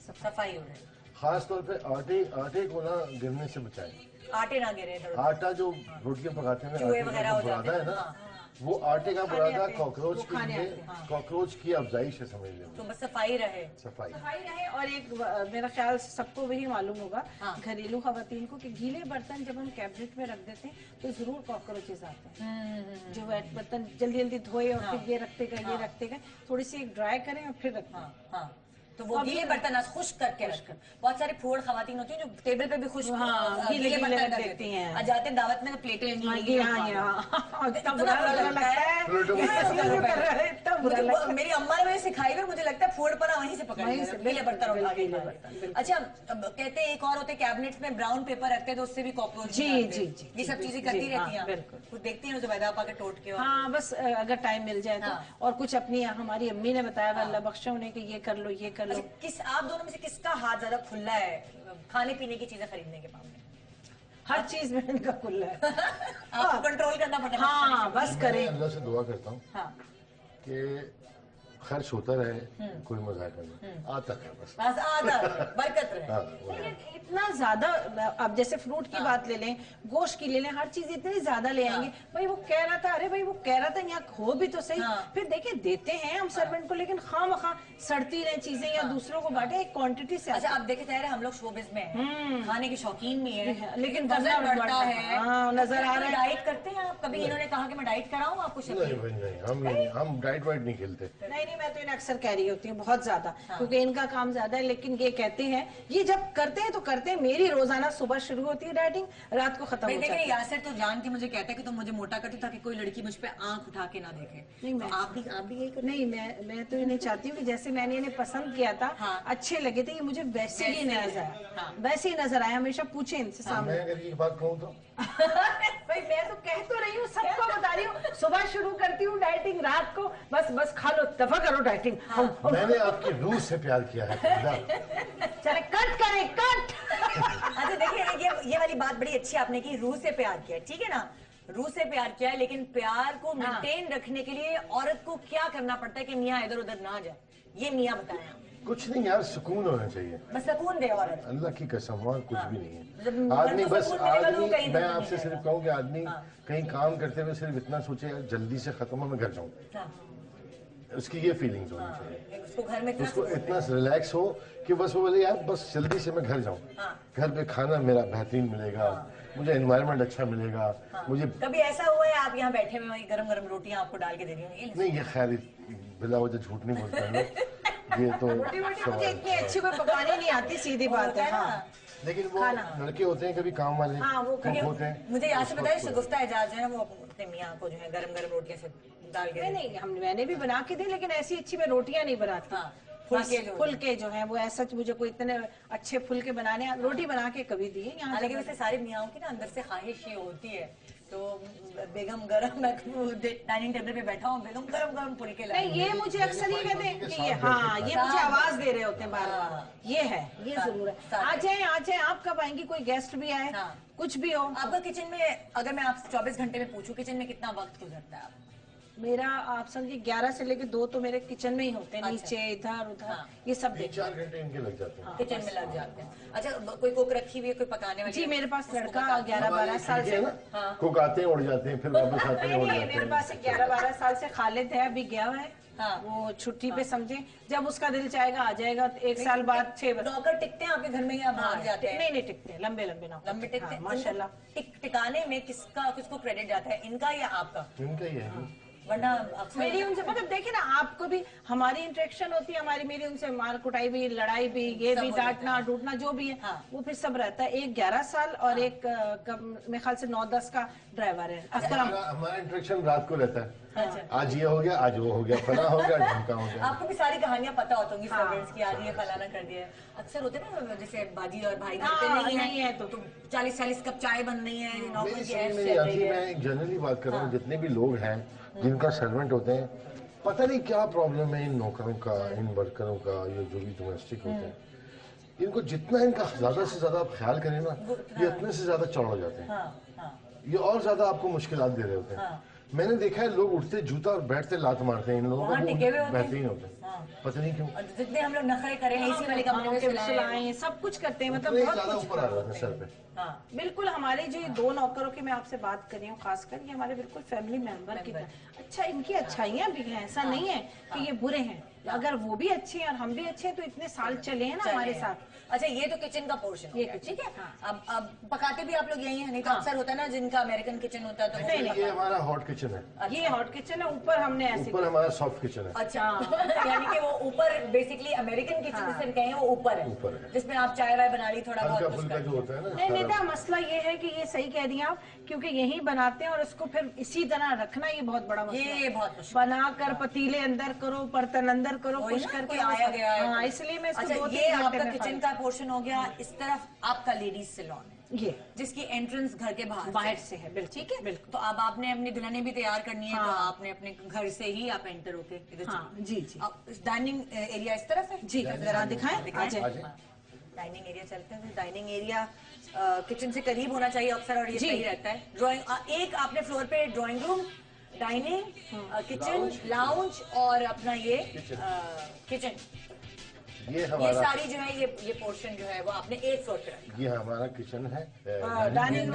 सफाई हो रही है? खास तौर पे आटे को ना गिरने से बचाएं। आटे ना गिरे, आटा जो रोटियां पकाते हैं, चूहे आटे वगैरह का हो जो जाते बुरादा हैं। है ना, हाँ। वो आटे का बुरादा कॉकरोच वो के खाने लिए, आते हैं। कॉकरोच की अफजाइश है, समझ तो लें। बस सफाई रहे। सफाई सफाई रहे। और एक मेरा ख्याल से सबको वही मालूम होगा, हाँ। घरेलू खवातीन को, कि गीले बर्तन जब हम कैबिनेट में रख देते हैं तो जरूर कॉकरोचेस आते हैं। जो वेट बर्तन जल्दी जल्दी धोए और फिर ये रखते गए, थोड़ी सी ड्राई करें और फिर रखें। हाँ, तो वो गीले बर्तन खुश्क करके रखें। बहुत सारी फूड खवातीन होती हैं जो टेबल पे भी खुश्क गीले बर्तन रख देती हैं। आ जाते हैं दावत में तो प्लेटें इतना बुरा लगता है। मेरी अम्मा ने मुझे सिखाई हुई, मुझे लगता है फूड पर वहीं से पकड़ गीले बर्तन उठा के। अच्छा, कहते हैं एक और होते कैबिनेट्स में ब्राउन पेपर रखते हैं तो उससे भी कॉकरोच। जी, ये सब चीजें करती रहती हैं? बिल्कुल। कुछ देखती हैं जुबैदा आपा के टोट के? हाँ, बस अगर टाइम मिल जाए तो। और कुछ अपनी हमारी अम्मी ने बताया, अल्लाह बख्शा उन्हें, कि ये कर लो, ये कर लो। अच्छा, आप दोनों में से किसका हाथ ज्यादा खुला है खाने पीने की चीजें खरीदने के मामले में? हर चीज में इनका खुला है। आपको कंट्रोल करना पड़ेगा। हाँ, बस करें। अल्लाह से दुआ करता हूँ हाँ, कि खर्च होता रहे, कोई मजाक नहीं, आता है बस। बस आता बरकत रहे। हाँ, वो है। लेकिन इतना ज्यादा, अब जैसे फ्रूट की बात ले लें, गोश्त की ले लें, हर चीज इतनी ज्यादा ले आएंगे। भाई वो कह रहा था, अरे भाई वो कह रहा था यहाँ हो भी तो सही। फिर देखिए देते हैं हम सर्वेंट को, लेकिन खामखा सड़ती रहे चीजें या दूसरों को बांटे, एक क्वांटिटी से। अच्छा, आप देखे हम लोग शोबिज में हैं, खाने के शौकीन भी हैं, लेकिन वजन बढ़ता है। हाँ, नजर आ रहा है। डाइट करते हैं आप? कभी इन्होंने कहा कि मैं डाइट कराऊं आपको? नहीं भाई नहीं, हम डाइट वाइट नहीं खेलते। नहीं, नहीं, मैं तो इन्हें अक्सर कह रही होती हूँ बहुत ज्यादा, क्योंकि इनका काम ज्यादा है, लेकिन ये कहते हैं, ये जब करते हैं तो करते हैं। मेरी रोजाना सुबह शुरू होती है डाइटिंग, रात को खत्म हो जाती है। यासर तो जान के मुझे कहता है कि तुम मुझे मोटा करती ताकि कोई लड़की मुझ पे आंख उठा के ना देखे। नहीं, तो आप भी यही करते? नहीं, मैं तो इन्हें चाहती हूँ कि जैसे मैंने इन्हें पसंद किया था, अच्छे लगे थे, ये मुझे वैसे ही नजर आया, वैसे ही नजर आया। हमेशा पूछे इनसे सामने। मैं अगर ये बात कहूँ तो भाई मैं तो कह तो रही हूँ, सबको बता रही हूँ, सुबह शुरू करती हूँ डाइटिंग, रात को बस खा लो, दफा करो डाइटिंग। मैंने आपकी रूह से प्यार किया है। चले कट करें, कट। अच्छा देखिए, ये वाली बात बड़ी अच्छी आपने की, रूह से प्यार किया, ठीक है ना, रूह से प्यार किया है, लेकिन प्यार को मेंटेन रखने के लिए औरत को क्या करना पड़ता है कि मियाँ इधर उधर ना जाए? ये मियाँ बताएं आप। कुछ नहीं यार, सुकून होना चाहिए, बस सुकून दे औरत। अल्लाह की कसम, और कुछ भी नहीं है। मतलब आदमी बस सुकून मिलेगा तो आदमी कहीं मैं नहीं आपसे सिर्फ कहूँ कि आदमी कहीं काम करते हुए सिर्फ इतना सोचे यार जल्दी से खत्म हो, मैं घर जाऊँ, उसकी ये फीलिंग्स होनी चाहिए। उसको घर में उसको इतना रिलैक्स हो कि बस वो बोले यार बस जल्दी से मैं घर जाऊँ, घर पे खाना मेरा बेहतरीन मिलेगा, मुझे एनवायरनमेंट अच्छा मिलेगा, मुझे। कभी ऐसा हुआ है आप यहाँ बैठे हुए गरम गरम रोटियां आपको डाल के दे रही होंगी? नहीं, ये खैर बिला वजह झूठ नहीं बोलता मैं, ये तो मुझे इतनी अच्छी कोई पकाने नहीं आती, सीधी बात है। हाँ, लेकिन वो लड़के होते हैं कभी काम वाले, वो होते हैं। मुझे यहाँ से बताइए, शगुफ्ता एजाज है वो अपने मियाँ को जो है गरम गरम रोटियां से डाल के नहीं, मैंने भी बना के दी, लेकिन ऐसी अच्छी मैं रोटियां नहीं बनाती। फुलके जो है वो ऐसा मुझे कोई इतने अच्छे फुलके बनाने, रोटी बना के कभी दी है यहाँ। हालांकि वैसे सारे मियाँओं की ना अंदर से ख्वाहिश ये होती है, तो बेगम गरम, डाइनिंग टेबल पे बैठा हूँ, बेगम गरम गरम फुलके लाए। नहीं, ये मुझे अक्सर ये कहते हैं कि ये मुझे आवाज दे रहे होते हैं बार बार, ये है, ये जरूर है। आ जाए, आप कब आएंगी? कोई गेस्ट भी आए, कुछ भी हो। आपका किचन में, अगर मैं आपसे 24 घंटे में पूछूं, किचन में कितना वक्त गुजरता है आप? मेरा आप समझिए 11 से लेके 2 तो मेरे किचन में ही होते हैं, नीचे इधर उधर ये सब 4 घंटे इनके लग जाते हैं किचन में लग जाते हैं। अच्छा, कोई कुक रखी हुई है, कोई पकाने वाली? जी, मेरे पास लड़का 11-12 साल से कुक आते हैं, उड़ जाते हैं, फिर वापस आते हैं, उड़ जाते हैं। मेरे पास 11-12 साल से खालिद है, अभी गया है वो छुट्टी पे, समझे, जब उसका दिल चाहेगा आ जाएगा। 1 साल बाद 6 बजे नौकर टिकते हैं आपके घर में या भाग जाते हैं? नहीं टिकते, लंबे नौकर, लंबे टिकते हैं माशाल्लाह। टिकाने में किसको क्रेडिट जाता है, इनका या आपका? इनका ही है। वरना मेरी उनसे, मतलब देखिए ना, आपको भी हमारी इंटरेक्शन होती है, मेरी उनसे मार कुटाई भी, लड़ाई भी, ये भी, डांटना डूटना जो भी है, वो फिर सब रहता है। एक 11 साल और एक मेरे ख्याल से 9-10 का ड्राइवर है अकरम। हमारा इंटरेक्शन रात को रहता है, आज ये हो गया, आज वो हो गया, फला हो गया, ढमका हो गया। आपको भी सारी कहानियां पता होती सर्वेंट्स की, आज ये फलाना कर दिया। अक्सर होते ना, जैसे बाजी और भाई घर पे नहीं है तो 40-40 कप चाय बन रही है, नौकर की ऐश चल रही है। मैं जनरली बात कर रहा हूँ, जितने भी लोग हैं जिनका सर्वेंट होते हैं, पता नहीं क्या प्रॉब्लम है इन नौकरों का, इन वर्करों का, ये जो भी डोमेस्टिक होते हैं, इनको जितना इनका ज्यादा से ज्यादा आप ख्याल करें ना, ये इतने से ज्यादा चौड़ हो जाते हैं, ये और ज्यादा आपको मुश्किलात दे रहे होते हैं। मैंने देखा है लोग उठते जूता और बैठते लात मारते हैं, इन लोगों को बेहतरीन होते हैं, पता नहीं क्यों। जितने हम लोग नखरे करें, इसी वाली कंपनी में चलाएं, सब कुछ करते हैं, मतलब बहुत कुछ ऊपर आ रहा था सर पे। बिल्कुल, हमारे जो 2 नौकरों की मैं आपसे बात कर रही हूँ, खासकर ये हमारे बिल्कुल फैमिली मेंबर की तरह। अच्छा, इनकी अच्छाइयाँ भी हैं, ऐसा नहीं है कि ये बुरे हैं, अगर वो भी अच्छे हैं और हम भी अच्छे हैं तो इतने साल चले हैं ना हमारे साथ। अच्छा, ये तो किचन का पोर्शन ये ठीक है। अब पकाते भी आप लोग यही है, नहीं तो अक्सर होता है ना जिनका अमेरिकन किचन होता है तो नहीं, ये हमारा हॉट किचन है। ये हॉट किचन है, ऊपर हमने ऐसे, ऊपर हमारा सॉफ्ट किचन है। अच्छा, यानी कि वो ऊपर बेसिकली अमेरिकन किचन जिसे कहें वो ऊपर है, जिसमें आप चाय वाय बना ली, थोड़ा बहुत फुल्का जो होता है ना। नहीं, नेता, मसला ये है कि ये सही कह रही हैं आप, क्योंकि यही बनाते हैं और इसको फिर इसी तरह रखना, ये बहुत बड़ा मसला है। ये बहुत मुश्किल, बनाकर पतीले अंदर करो, बर्तन अंदर करो, कुछ करके आया गया है। हाँ, इसलिए मैं इसको अच्छा, 2-3 ये आपका घंटे में किचन का पोर्शन हो गया। इस तरफ आपका लेडीज सैलून है, ये जिसकी एंट्रेंस घर के बाहर से है। बिल्कुल, ठीक है, बिल्कुल। तो अब आपने अपनी दुल्हने भी तैयार करनी है, तो आपने अपने घर से ही आप एंटर होके इधर जी। डाइनिंग एरिया इस तरफ है जी, जरा दिखाएं। डाइनिंग एरिया चलते हैं। डाइनिंग एरिया किचन से करीब होना चाहिए अक्सर, और ये सही रहता है। ड्राइंग, एक आपने फ्लोर पे drawing room, dining, kitchen, lounge और अपना ये किचन। ये हमारा सारी जो है ये पोर्शन जो है वो आपने 1 फ्लोर पे रखा। ये हमारा किचन है, डाइनिंग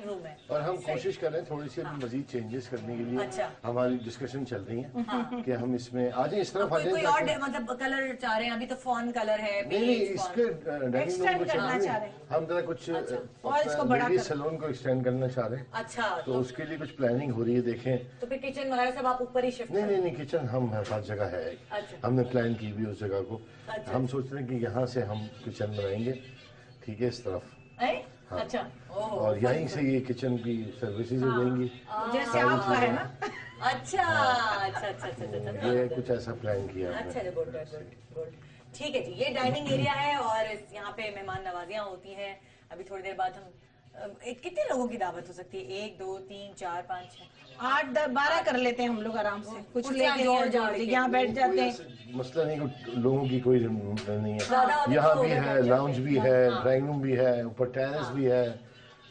रूम है। और हम कोशिश कर रहे हैं थोड़ी सी मजीद चेंजेस करने के लिए। अच्छा। हमारी डिस्कशन चल रही है कि हम इसमें आ जाए, इस तरफ आ कोई जाए। और मतलब कलर चाह रहे हैं? अभी तो फॉन कलर है। नहीं, इसके डाइनिंग रूम को करना चाह रहे हैं। हम जरा कुछ और इसको बड़ा सैलून को एक्सटेंड करना चाह रहे हैं। अच्छा, तो उसके लिए कुछ प्लानिंग हो रही है, देखें। तो फिर किचन वगैरह सब आप ऊपर ही शिफ्ट? नहीं, किचन हम हर जगह है। अच्छा। हमने प्लान की भी उस जगह को। अच्छा। हम सोच रहे हैं कि यहाँ से हम किचन बनाएंगे, ठीक है, इस तरफ। हाँ। अच्छा। और यहीं से ये किचन की सर्विसेज हो जाएंगी। जैसे आपका है ना। अच्छा। ये कुछ ऐसा प्लान किया हमने। अच्छा, गुड। ठीक है जी, ये डाइनिंग एरिया है और यहाँ पे मेहमान नवाजियाँ होती हैं। अभी थोड़ी देर बाद हम कितने लोगों की दावत हो सकती है? 1 2 3 4 5 6 8 10 12 कर लेते हैं हम लोग आराम से। कुछ कुर्सियां लेके जोड़ के। यहाँ बैठ जाते हैं। कोई मसला नहीं, लोगों की कोई नहीं है। ज्यादा होता यहाँ तो भी उधर है, बैठ लाउंज भी है, ड्राइंग रूम भी है, ऊपर टेरेस भी है,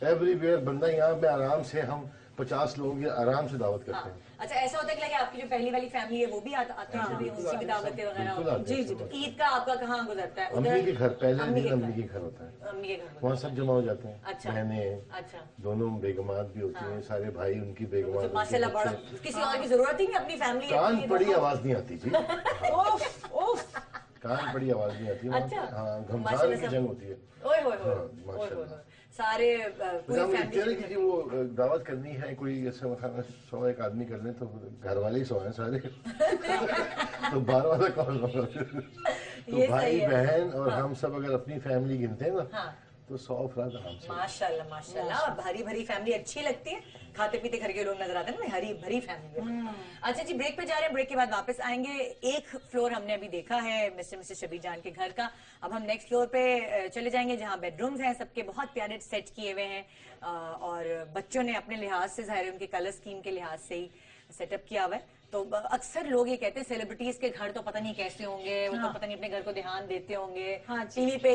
एवरीवेयर बंदा यहाँ पे आराम से। हम 50 लोगों की आराम से दावत करते हैं। अच्छा, ऐसा होता है कि आपकी जो पहली वाली फैमिली है वो भी आते हैं, सभी उनकी भी दावतें वगैरह बिल्कुल होती हैं। आते हैं। जी। ईद का आपका कहाँ गुजरता है? अम्मी के घर, पहले अम्मी दिन के अम्मी के घर होता है, अम्मी के घर। वहाँ सब जमा हो जाते हैं। अच्छा। बहनें, अच्छा। दोनों बेगमात भी होती हैं, सारे भाई उनकी बेगमात, तो माशाल्लाह, बड़ा किसी और की जरूरत ही नहीं, अपनी फैमिली है। कान पड़ी आवाज नहीं आती जी। ओफ कान पड़ी आवाज नहीं आती। अच्छा। हाँ, घमसान माशाल्लाह की सब- जंग होती है। ओए माशाल्लाह। सारे पूरी हम फैमिली। कह रहे कि वो दावत करनी है, कोई ऐसा खाना 100 एक आदमी कर ले तो घर वाले ही 100 हैं सारे। तो 12 वाला कौन होगा? तो ये भाई सही है। बहन और हम सब अगर अपनी फैमिली गिनते हैं ना, हाँ। तो 100 अफराद आराम से। माशाल्लाह, और भरी भरी फैमिली अच्छी लगती है। खाते पीते घर के लोग नजर आते हैं ना, हरी भरी फैमिली। अच्छा जी, ब्रेक पे जा रहे हैं, ब्रेक के बाद वापस आएंगे। 1 फ्लोर हमने अभी देखा है मिस्टर शबीर जान के घर का। अब हम नेक्स्ट फ्लोर पे चले जाएंगे जहाँ बेडरूम्स हैं, सबके बहुत प्यारे सेट किए हुए हैं और बच्चों ने अपने लिहाज से, जाहिर है उनके कलर स्कीम के लिहाज से ही सेटअप किया हुआ है। तो अक्सर लोग ये कहते हैं सेलिब्रिटीज के घर तो पता नहीं कैसे होंगे, वो तो पता नहीं अपने घर को ध्यान देते होंगे। टीवी पे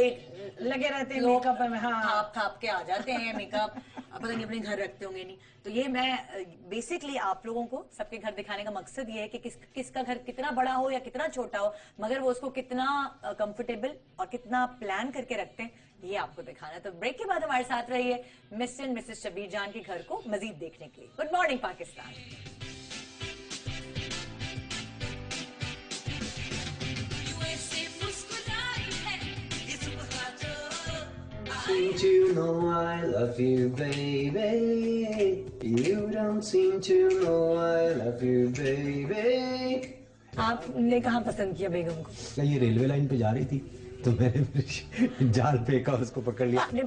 लगे रहते हैं मेकअप में। हाँ, थाप के आ जाते हैं मेकअप, पता नहीं अपने घर रखते होंगे नहीं। तो ये मैं बेसिकली आप लोगों को सबके घर दिखाने का मकसद ये है कि किसका घर कितना बड़ा हो या कितना छोटा हो, मगर वो उसको कितना कंफर्टेबल और कितना प्लान करके रखते हैं, ये आपको दिखाना है। तो ब्रेक के बाद हमारे साथ रहिए मिस्टर एंड मिसेस शबीर जान के घर को मजीद देखने के लिए। Good morning Pakistan. Seem to know I love you, baby. You don't seem to know I love you, baby. आपने कहाँ पसंद किया बेगम को? क्या ये रेलवे लाइन पे जा रही थी तो मैंने जाल फेंका, उसको पकड़ लिया। आपने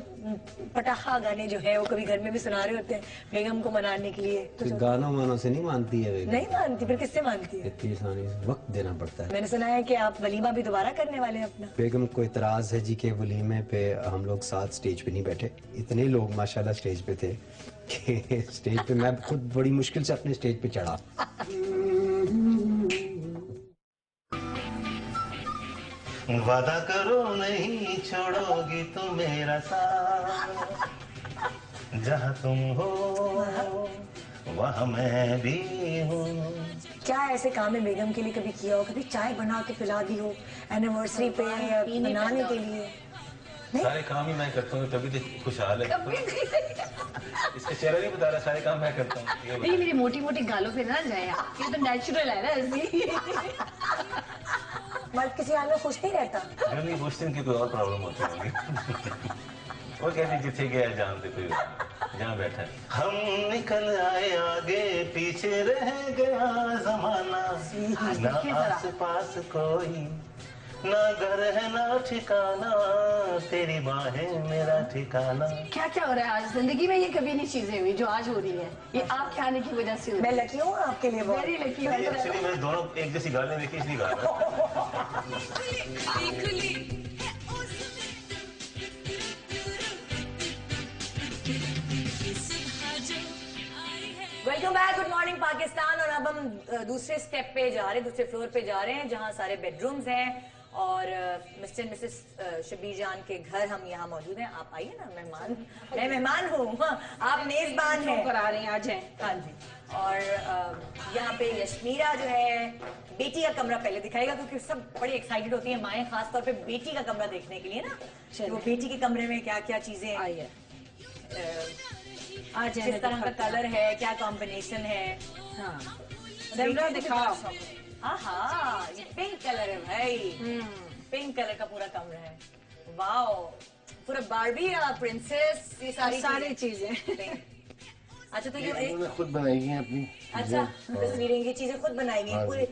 पटाखा गाने जो है वो कभी घर में भी सुना रहे होते हैं बेगम को मनाने के लिए? तो गानों वानों से नहीं मानती है बेगम। नहीं मानती, फिर किससे मानती है? इतनी आसानी से वक्त देना पड़ता है। मैंने सुना है कि आप वलीमा भी दोबारा करने वाले हैं अपना। बेगम को इतराज है जी के वलीमे पे हम लोग साथ स्टेज पे नहीं बैठे। इतने लोग माशाल्लाह स्टेज पे थे कि स्टेज पे मैं खुद बड़ी मुश्किल से अपने स्टेज पे चढ़ा। वादा करो नहीं छोड़ोगी तुम मेरा साथ, जहाँ तुम हो वहाँ मैं भी हूँ। क्या ऐसे काम है बेगम के लिए कभी किया हो? कभी चाय बना के पिला दी हो एनिवर्सरी पे या मनाने के लिए? सारे काम ही मैं करता हूँ, तभी तो खुशहाल है। इसका चेहरा नहीं बता रहा, सारे काम मैं करता हूँ। नहीं, मेरी मोटी मोटी गालों पे ना जाए आप, ये तो नेचुरल है ना ऐसी। मर्द किसी हाल में खुश नहीं रहता? जो नहीं खुश की कोई और प्रॉब्लम होती होगी। वो कहती जिथे गया जानते कोई जहाँ बैठा है। हम निकल आए आगे पीछे रह गया जमाना, ना आस पास कोई, ना घर है ना ठिकाना, तेरी बाहें मेरा ठिकाना। क्या क्या हो रहा है आज जिंदगी में? ये कभी नहीं चीजें हुई जो आज हो रही है, ये आपके आने की वजह से। मैं लकी हूँ आपके लिए, वेरी लकी हूँ। एक्चुअली मैंने दोनों एक जैसी गाने देखी इसलिए गा रहा welcome back, good morning Pakistan. और अब हम दूसरे स्टेप पे जा रहे हैं, दूसरे फ्लोर पे जा रहे हैं जहाँ सारे बेडरूम्स हैं और मिस्टर मिसेस शबीर जान के घर हम यहाँ मौजूद हैं। आप आइए ना, मेहमान, मैं मेहमान हूँ, आप मेजबान हैं। आ रहे हैं, आ जाएं। हाँ जी। और यहाँ पे यशमीरा जो है बेटी का कमरा पहले दिखाएगा, क्योंकि सब बड़ी एक्साइटेड होती हैं माएँ, खासतौर पे बेटी का कमरा देखने के लिए ना, कि वो बेटी के कमरे में क्या क्या चीजें आइए, किस तरह का कलर है, क्या कॉम्बिनेशन है। हाँ जमरा दिखाओ। हाँ, ये पिंक कलर है भाई, पिंक कलर का पूरा कमरा है। वाओ, पूरा बार्बी प्रिंसेस, ये सारी चीजें। अच्छा, तो ये उन्होंने खुद बनाई है अपनी। अच्छा, तस्वीरें, ये चीजें खुद बनाएंगी, पूरे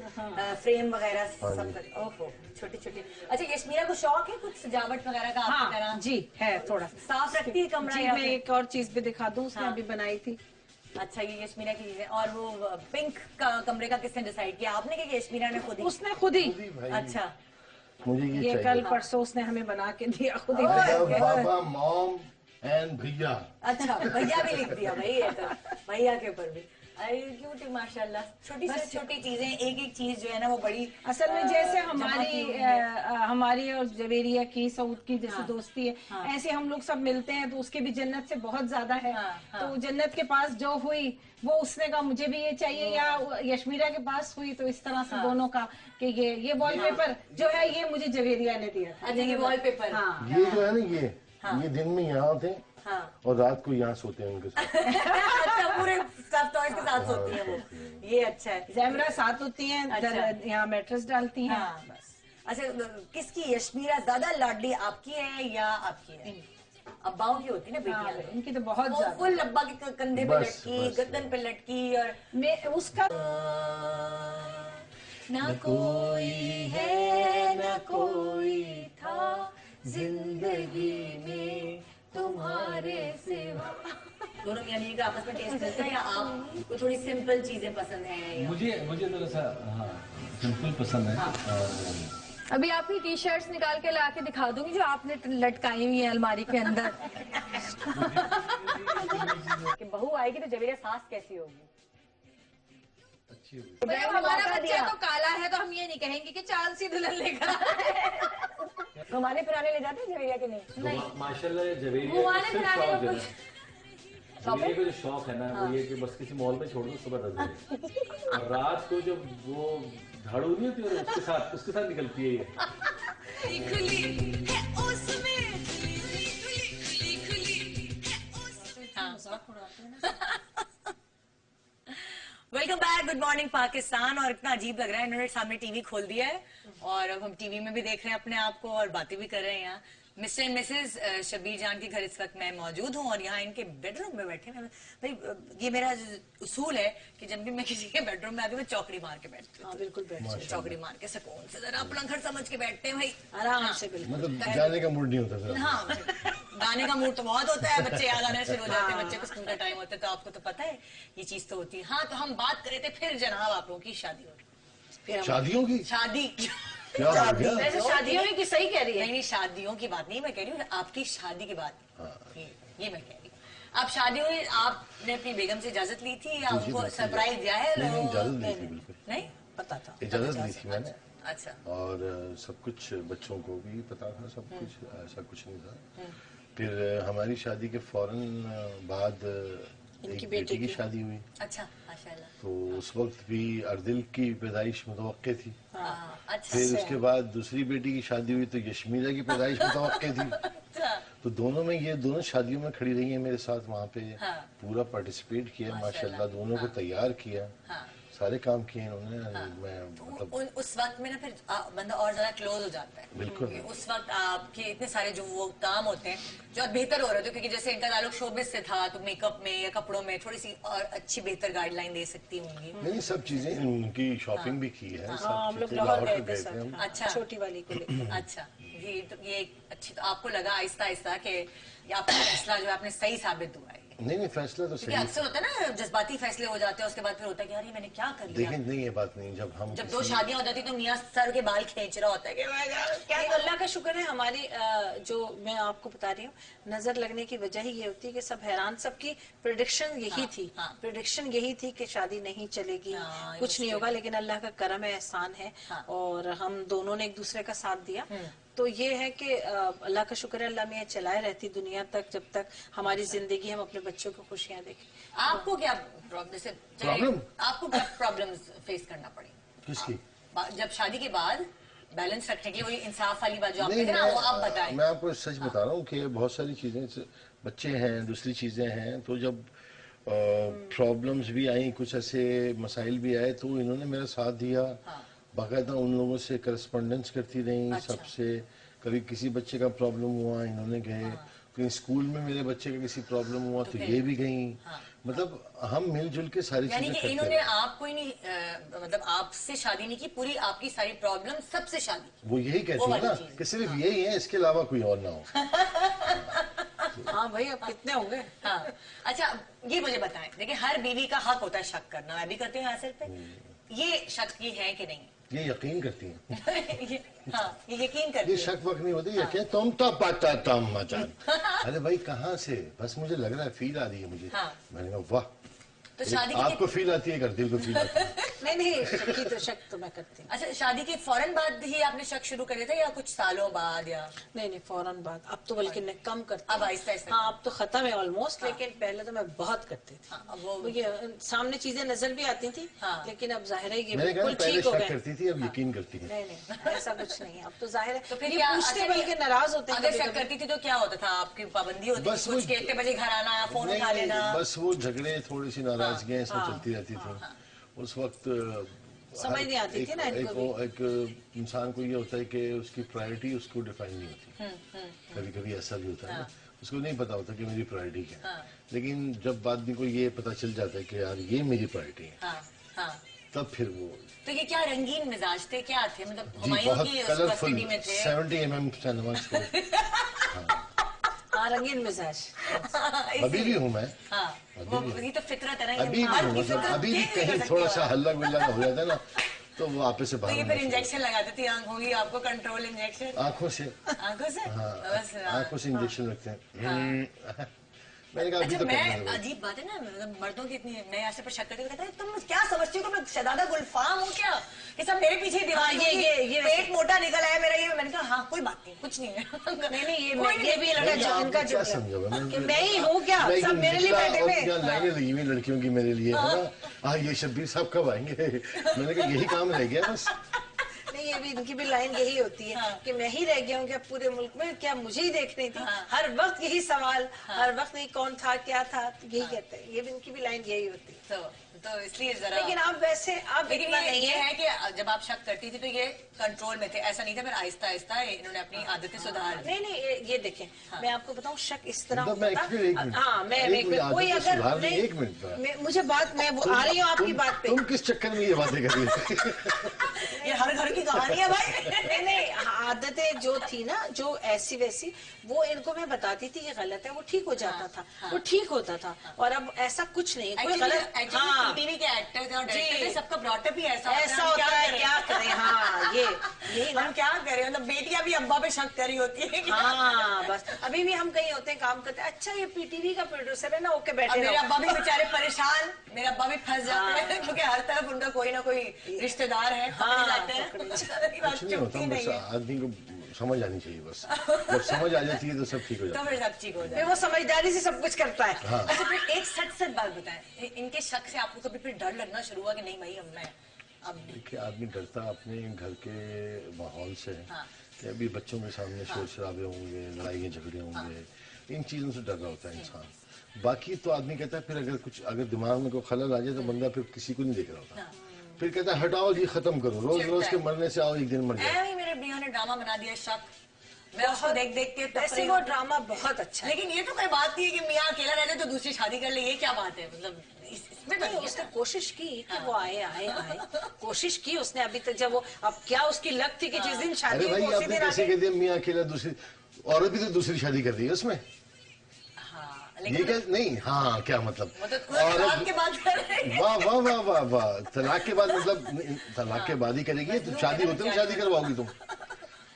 फ्रेम वगैरह सब। ओहो, छोटी छोटी। अच्छा, यशमीरा को शौक है कुछ सजावट वगैरह का आपकी तरह? जी है, थोड़ा साफ रखती है कमरा? जी, मैं एक और चीज भी दिखा दूं, उसने अभी बनाई थी। अच्छा, ये यशमीरा की चीजें। और वो पिंक का कमरे का किसने डिसाइड किया, आपने कि यशमीरा ने खुद ही? उसने खुद ही। अच्छा, मुझे ये कल परसों उसने हमें बना के दिया खुद ही। बाबा, मॉम एंड भैया। अच्छा, भैया भी लिख दिया भाई, ये तो भैया के ऊपर भी। अरे क्यूट है माशाल्लाह। छोटी से छोटी चीजें, एक एक चीज जो है ना वो बड़ी। असल में जैसे हमारी और जवेरिया की, सऊद की जैसे दोस्ती है, ऐसे हम लोग सब मिलते हैं, तो उसके भी जन्नत से बहुत ज्यादा है। तो जन्नत के पास जो हुई वो उसने कहा मुझे भी ये चाहिए, या यशमीरा के पास हुई, तो इस तरह से दोनों का कि ये वॉलपेपर जो है ये मुझे जवेरिया ने दिया था। अच्छा, ये वॉलपेपर। ये जो है ना, ये दिन में यहाँ थे और रात को यहाँ सोते हैं उनके साथ। अच्छा, पूरे स्टफ टॉयज के साथ सोती हैं वो, ये अच्छा है। जैमरा साथ होती हैं, अच्छा। यहाँ मैट्रेस डालती हैं। बस। अच्छा, किसकी, यशमीरा ज्यादा लाडली आपकी है या आपकी है? अब्बाओं की होती है ना बेटियां, उनकी तो बहुत ज्यादा। फुल अब्बा के कंधे पे लटकी, गर्दन पे लटकी, और उसका ना कोई है ना कोई था जिंदगी में तुम्हारे सिवा। दोनों यानी कि आपस में टेस्ट करते हैं, या आपको थोड़ी सिंपल चीजें पसंद है? मुझे थोड़ा सा सिंपल पसंद है। और अभी आपकी टी शर्ट्स निकाल के ला के दिखा दूंगी जो आपने लटकाई हुई है अलमारी के अंदर। कि बहू आएगी तो जवेरिया सास कैसी होगी? अच्छी होगी। भाई, हमारा बच्चा तो काला है, तो हम ये नहीं कहेंगे कि चांद सी दुल्हन लेकर आए। घुमाने फिराने ले जाते हैं जवेरिया के? नहीं, माशाल्लाह जवेरिया घुमाने फिराने का जवेरिया का जो शौक है ना, वो ये कि बस किसी मॉल में छोड़ दो सुबह 10 बजे, और रात को जब वो झाड़ू नहीं होती है उसके साथ निकलती है welcome back, good morning Pakistan. और इतना अजीब लग रहा है, इन्होंने सामने टीवी खोल दिया है और अब हम टीवी में भी देख रहे हैं अपने आप को और बातें भी कर रहे हैं। यहाँ मिस्टर एंड मिसेस शबीर जान के घर इस वक्त मैं मौजूद हूँ और यहाँ इनके बेडरूम में बैठे हैं। भाई, ये मेरा उसूल है कि जब भी मैं किसी के बेडरूम में आती हूँ मैं चौकड़ी मार के बैठती हूँ। बिल्कुल चौकड़ी मार के सुकून से जरा अपना घर समझ के बैठते हैं भाई, आराम से। बिल्कुल, मतलब जाने का मूड नहीं होता। हाँ, गाने का मूड तो बहुत होता है, बच्चे याद आने शुरू हो जाते हैं, बच्चे को स्कूल का टाइम होता है, तो आपको तो पता है ये चीज तो होती है। हाँ, तो हम बात कर रहे थे फिर जनाब आप लोगों की शादी हो रही, शादियों की शादी क्या हो गया? वैसे शादियों की सही कह रही है। नहीं, शादियों की बात नहीं मैं कह रही हूँ, आपकी शादी की बात। ये मैं कह रही हूँ, आप शादी हुई, आपने अपनी बेगम से इजाजत ली थी या उनको सरप्राइज दिया है? नहीं, इजाजत ली थी, बिल्कुल नहीं पता था, इजाजत ली थी मैंने। अच्छा। और सब कुछ बच्चों को भी पता था, सब कुछ, ऐसा कुछ नहीं था। फिर हमारी शादी के फौरन बाद एक बेटी की शादी हुई। अच्छा, माशाल्लाह। तो उस वक्त भी अर्दिल की पैदाइश मुतवक्के थी। अच्छा। फिर उसके बाद दूसरी बेटी की शादी हुई तो यशमीरा की पैदाइश मुतवक्के थी। तो दोनों में ये दोनों शादियों में खड़ी रही है मेरे साथ वहाँ पे। पूरा पार्टिसिपेट किया माशाल्लाह, दोनों को तैयार किया, सारे काम किए इन्होंने। मैं मतलब उस वक्त में ना फिर बंदा और ज्यादा क्लोज हो जाता है। बिल्कुल। उस वक्त आपके इतने सारे जो वो काम होते हैं जो बेहतर हो रहे थे, क्योंकि जैसे इनका ताल्लुक शोबिस से था तो मेकअप में या कपड़ों में थोड़ी सी और अच्छी बेहतर गाइडलाइन दे सकती होंगी। नहीं, सब चीजें उनकी शॉपिंग भी की है, हम लोग सब लाहौर गए गए थे थे हम। अच्छा, छोटी वाली को लेकर। अच्छा, ये अच्छी। तो आपको लगा आहिस्ता आहिस्ता कि आपका फैसला जो है आपने सही साबित हुआ है? नहीं फैसला तो क्योंकि सही अक्सर होता है ना जज्बाती फैसले हो जाते हैं, उसके बाद फिर होता है कि यार ये मैंने क्या कर लिया। लेकिन नहीं, ये बात नहीं, जब दो शादियां हो जाती तो मियां सर के बाल खींच रहा होता है कि मैं क्या ये अल्लाह का शुक्र है हमारी जो मैं आपको बता रही हूँ, नजर लगने की वजह ही ये होती है कि सब हैरान, सबकी प्रेडिक्शन यही थी, प्रेडिक्शन यही थी कि शादी नहीं चलेगी, कुछ नहीं होगा, लेकिन अल्लाह का करम है, एहसान है, और हम दोनों ने एक दूसरे का साथ दिया। तो ये है कि अल्लाह का शुक्र है, अल्लाह में चलाए रहती दुनिया तक, जब तक हमारी जिंदगी हम अपने बच्चों को खुशियां देखें। आपको क्या प्रॉब्लम, आपको क्या प्रॉब्लम्स फेस करना पड़ी किसकी? जब शादी के बाद बैलेंस रखने के लिए, वही इंसाफ वाली बात जो आप कहते हैं ना, वो आप बताएं। मैं आपको सच बता रहा हूँ कि बहुत सारी चीजें, बच्चे हैं, दूसरी चीजें हैं, तो जब प्रॉब्लम्स भी आई, कुछ ऐसे मसाइल भी आए, तो इन्होंने मेरा साथ दिया। बाकायदा उन लोगों से करस्पॉन्डेंस करती रही, सबसे। कभी किसी बच्चे का प्रॉब्लम हुआ, इन्होंने गए, कहीं स्कूल में मेरे बच्चे का किसी प्रॉब्लम हुआ तो ये भी गई। मतलब हम मिलजुल के सारी चीजें करते हैं। इन्होंने आपको ही नहीं, मतलब आपसे शादी नहीं की, पूरी आपकी सारी प्रॉब्लम सबसे शादी। वो यही कहती है ना कि सिर्फ यही है, इसके अलावा कोई और ना हो। हाँ भाई, अब कितने होंगे। हाँ, अच्छा ये मुझे बताएं, देखिए हर बीवी का हक होता है शक करना, मैं भी करती हूँ आसिर पे। ये शक ये है कि नहीं? ये यकीन करती है। ये यकीन करती है। ये शक वक नहीं होती, यकीन। तुम तो पता तुम मचान। अरे भाई कहाँ से? बस मुझे लग रहा है, फील आ रही है मुझे। मैंने कहा वाह, तो शादी आपको फील आती है, करती को फील आती है। नहीं, शक तो मैं करती हूँ। अच्छा, शादी के फौरन बाद ही आपने शक शुरू कर दिया था या कुछ सालों बाद? या नहीं, फौरन बाद। अब तो बल्कि मैं कम करती हूँ, अब आहिस्ता आहिस्ता। हाँ, अब तो खत्म है ऑलमोस्ट, लेकिन पहले तो मैं बहुत करती थी। वो ये सामने चीजें नजर भी आती थी, लेकिन अब जाहिर है ये बिल्कुल ठीक हो गए। करती थी, अब यकीन करती है। नहीं, ऐसा कुछ नहीं है, अब तो जाहिर है। तो फिर पूछते बल्कि नाराज होते हैं। अगर शक करती थी तो क्या होता था? आपकी पाबंदी होती थी कुछ के इतने बजे घर आना, फोन उठा लेना? बस वो झगड़े, थोड़ी सी नाराजगियां सब चलती रहती थी। उस वक्त समझ नहीं आती थी ना इनको। एक इंसान को ये होता है कि उसकी प्रायोरिटी उसको डिफाइन नहीं होती। कभी कभी ऐसा भी होता है ना, उसको नहीं पता होता कि मेरी प्रायोरिटी क्या है। लेकिन जब आदमी को ये पता चल जाता है कि यार ये मेरी प्रायोरिटी है, तब फिर वो। तो ये क्या रंगीन मिजाज थे, क्या थे? मतलब जी बहुत कलरफुल, 70 mm सिनेमा स्कोप। हाँ, रंगीन मिजाज। अभी भी हूँ मैं। ये तो फितरत है ना, अभी भी हूँ, मतलब अभी भी कहीं थोड़ा सा हल्ला गुल्ला हो जाता है ना, तो वो आपस से बाहर। तो ये फिर इंजेक्शन लगाते थे आंखों की, आपको कंट्रोल इंजेक्शन? आंखों से। हाँ, आंखों से इंजेक्शन लगते हैं। मैंने कहा अच्छा, मैं अजीब बात है ना, मतलब मर्दों की इतनी, मैं ऐसे पर शक करती हूँ, कहता है तुम क्या समझती हो कि मैं शहजादा गुलफाम हूँ क्या, कि सब मेरे पीछे दीवार, ये पेट मोटा निकल आया मेरा, ये। मैंने कहा हाँ कोई बात नहीं, कुछ नहीं है। नहीं, ये भी लड़का इनका क्या समझा मैं ही हूँ क्या, सब मेरे लिए बैठे हुए। लाइनें लगी हुई लड़कियों की मेरे लिए, है ना। ये शब्बीर साहब कब आएंगे? मैंने कहा यही काम रह गया बस। नहीं, ये भी इनकी भी लाइन यही होती है कि मैं ही रह गया हूँ क्या पूरे मुल्क में, क्या मुझे ही देख रही थी? हर वक्त यही सवाल, हर वक्त नहीं कौन था, क्या था, यही कहते हैं। ये भी इनकी भी लाइन यही होती है। तो इसलिए जरा, लेकिन आप वैसे आप लेकिन ये है कि जब आप शक करती थी तो ये कंट्रोल में थे, ऐसा नहीं था फिर आहिस्ता आहिस्ता इन्होंने अपनी आदतें सुधार। नहीं, ये देखें, मैं आपको बताऊं, शक इस तरह होता। हाँ, मैं कोई अगर एक मिनट मुझे बात, मैं आ रही हूँ आपकी बात पे। तुम किस चक्कर में ये बातें कर रही हो? ये हर घर की कहानी है भाई। नहीं, आदतें जो थी ना, जो ऐसी वैसी, वो इनको मैं बताती थी ये गलत है, वो ठीक हो जाता था, वो ठीक होता था। और अब ऐसा कुछ नहीं, कोई गलत। टीवी के एक्टर थे और डायरेक्टर थे, सबका ब्रॉटअप ही ऐसा होता है। क्या करें? हाँ, ये हम क्या करें, मतलब बेटियां भी अब्बा पे शक करी होती है। हाँ, बस अभी भी हम कहीं होते हैं, काम करते हैं, अच्छा ये पीटीवी का प्रोड्यूसर है ना, ओके बैठे। मेरे अब्बा भी बेचारे परेशान, मेरे अब्बा भी फंस जाते हैं, क्योंकि हर तरफ उनका कोई ना कोई रिश्तेदार है, जाते हैं। कुछ नहीं होता, बस आदमी को समझ आनी चाहिए, बस जब समझ आ जाती है तो सब ठीक हो जाता है। तो फिर सब ठीक हो जाता है, वो समझदारी से सब कुछ करता है। हाँ। अच्छा, फिर एक सच बात बताएं, इनके शक से आपको कभी फिर डर लगना शुरू हुआ कि नहीं भाई अब मैं देखिए, आदमी डरता अपने घर के माहौल से है कि अभी बच्चों के सामने शोर शराबे होंगे, लड़ाइयाँ झगड़े होंगे, इन चीज़ों से डर रहा होता है इंसान। बाकी तो आदमी कहता है फिर अगर दिमाग में कोई खलल आ जाए तो बंदा फिर किसी को नहीं देख रहा होता, फिर कहता है हटाओ जी, खत्म करो, रोज रोज के मरने से आओ एक दिन मर जाए। मेरे मियां ने ड्रामा बना दिया शक, मैं उसको देख के वैसे वो ड्रामा बहुत अच्छा है। लेकिन ये तो कोई बात नहीं है कि मियां अकेला रहते तो दूसरी शादी कर ले, ये क्या बात है? मतलब इसमें तो उसने कोशिश की कि वो आए कोशिश की उसने अभी तक, जब वो, अब क्या उसकी लक थी कि जिस दिन शादी हो कैसे कहते हैं मियां अकेला, दूसरी औरत भी तो दूसरी शादी कर रही है उसमें। ये क्या नहीं, हाँ क्या मतलब, तलाक के बाद वाह वाह वाह वाह वाह, तलाक के बाद मतलब तलाक के बाद ही करेगी, तुम शादी होते हुए शादी करवाओगी तुम?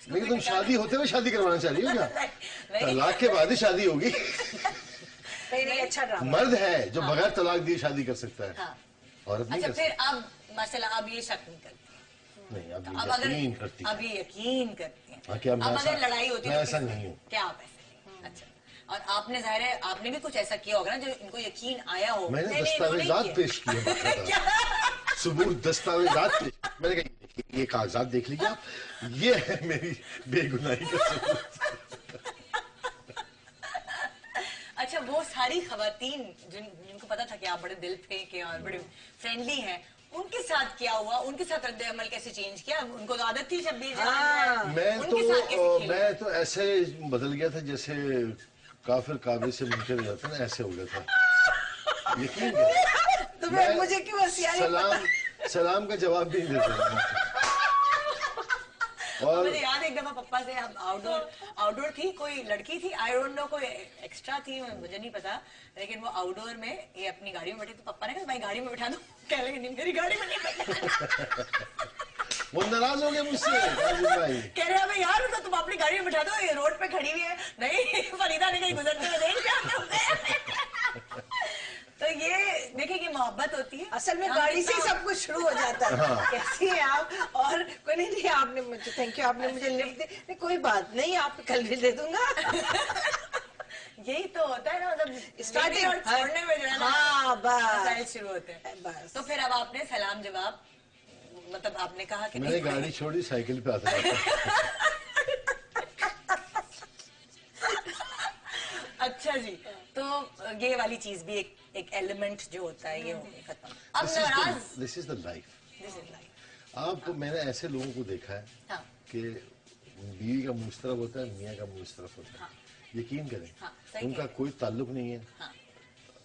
नहीं, तुम शादी होते हुए शादी करवाना चाह रही हो क्या? तलाक के बाद ही शादी होगी। नहीं, अच्छा ड्रामा। मर्द है जो बगैर तलाक दिए शादी कर सकता है, औरत नहीं अच्छा, कर फिर सकती। अब माशाल्लाह अब ये शक नहीं करती, नहीं, अब अब अगर यकीन करती है। अब ये यकीन करती है। हाँ, कि अब अब ऐसा- अगर लड़ाई होती मैं है ऐसा नहीं हूँ। क्या आप ऐसे? अच्छा, और आपने जाहिर है आपने भी कुछ ऐसा किया होगा ना जो इनको यकीन आया हो। मैंने दस्तावेजात पेश किए बाकायदा। सबूत दस्तावेजात पेश, मैंने कहा ये कागजात देख लीजिए आप, ये है मेरी बेगुनाही का सबूत। अच्छा, वो सारी खवातीन जिनको पता था कि आप बड़े दिल फेंके और बड़े फ्रेंडली हैं, उनके साथ क्या हुआ? उनके साथ रद्द अमल कैसे चेंज किया? उनको तो आदत थी शब्बीर जान, मैं तो ऐसे बदल गया था जैसे काफिर काबे से मुनकर हो जाता ना, ऐसे हो गया था। यकीन करो। तो फिर मुझे क्यों होशियारी सलाम का जवाब भी नहीं देता। और मुझे याद है एक दफा पप्पा से हम आउटडोर थी, कोई लड़की थी, आई डोंट नो कोई एक्स्ट्रा थी, मुझे नहीं पता, लेकिन वो आउटडोर में ये अपनी गाड़ी में बैठी, तो पप्पा ने कहा भाई गाड़ी में बैठा दो, कह लगे नहीं मेरी गाड़ी में नहीं बैठा। वो नाराज हो गए मुझसे, कह रहे हैं यार तो तुम अपनी गाड़ी में बैठा दो, ये रोड पे खड़ी हुई है, नहीं फरीदा ने कहीं गुजरते हुए देख क्या। तो ये देखिए कि मोहब्बत होती है, असल में गाड़ी से ही सब कुछ शुरू हो जाता है। हाँ। कैसी है आप? और कोई नहीं, आपने मुझे थैंक यू, आपने मुझे लिफ्ट दी, नहीं कोई बात नहीं, आप कल भी दे दूंगा। यही तो होता है ना, मतलब स्टार्टिंग और छोड़ने में जो है ना, हाँ बस मसाइल शुरू होते हैं। बस। तो फिर अब आपने सलाम जवाब, मतलब आपने कहा कि मैंने गाड़ी छोड़ी, साइकिल पे आता था। अच्छा जी, तो ये वाली चीज भी एक एलिमेंट जो होता है ये हो गई खत्म। अब नाराज, this is the life. This is life. आप, मैंने ऐसे लोगों को देखा है हाँ। कि बीवी का मुंह इस तरफ होता है, मियाँ का मुंह इस तरफ होता है। हाँ। यकीन करें, हाँ, सही उनका कह रहे कोई ताल्लुक नहीं है हाँ।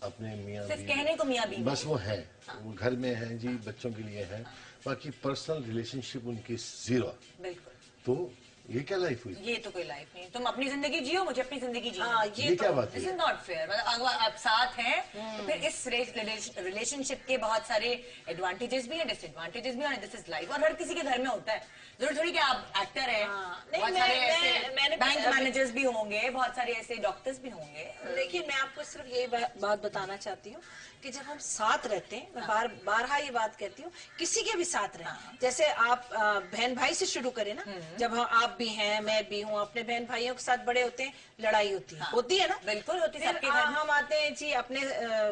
अपने मियाँ सिर्फ बीवी, कहने को मियाँ बीवी, बस वो है, वो घर में है जी, बच्चों के लिए है, बाकी पर्सनल रिलेशनशिप उनकी जीरो। बिल्कुल। तो ये क्या लाइफ हुई? ये तो कोई लाइफ नहीं, तुम अपनी जिंदगी जियो, मुझे अपनी जिंदगी जियो। हाँ, ये क्या बात दिस है? Is not fair. मतलब अगर आप साथ हैं तो फिर इस रिलेशनशिप के बहुत सारे एडवांटेजेस भी हैं, डिसएडवांटेजेस भी हैं, दिस इज लाइफ, और हर किसी के घर में होता है। जरूर थोड़ी कि आप एक्टर हैं, नहीं, बहुत सारे मैंने ऐसे बैंक मैनेजर्स भी होंगे, बहुत सारे ऐसे डॉक्टर्स भी होंगे। देखिए, मैं आपको सिर्फ यही बात बताना चाहती हूँ कि जब हम साथ रहते हैं, मैं बारहा ये बात कहती हूँ, किसी के भी साथ रहें, जैसे आप बहन भाई से शुरू करें ना, जब आप भी हैं, मैं भी हूँ, अपने बहन भाइयों के साथ बड़े होते हैं, लड़ाई होती है, होती है ना, बिल्कुल होती है फिर सबके घर में। हम आते हैं जी अपने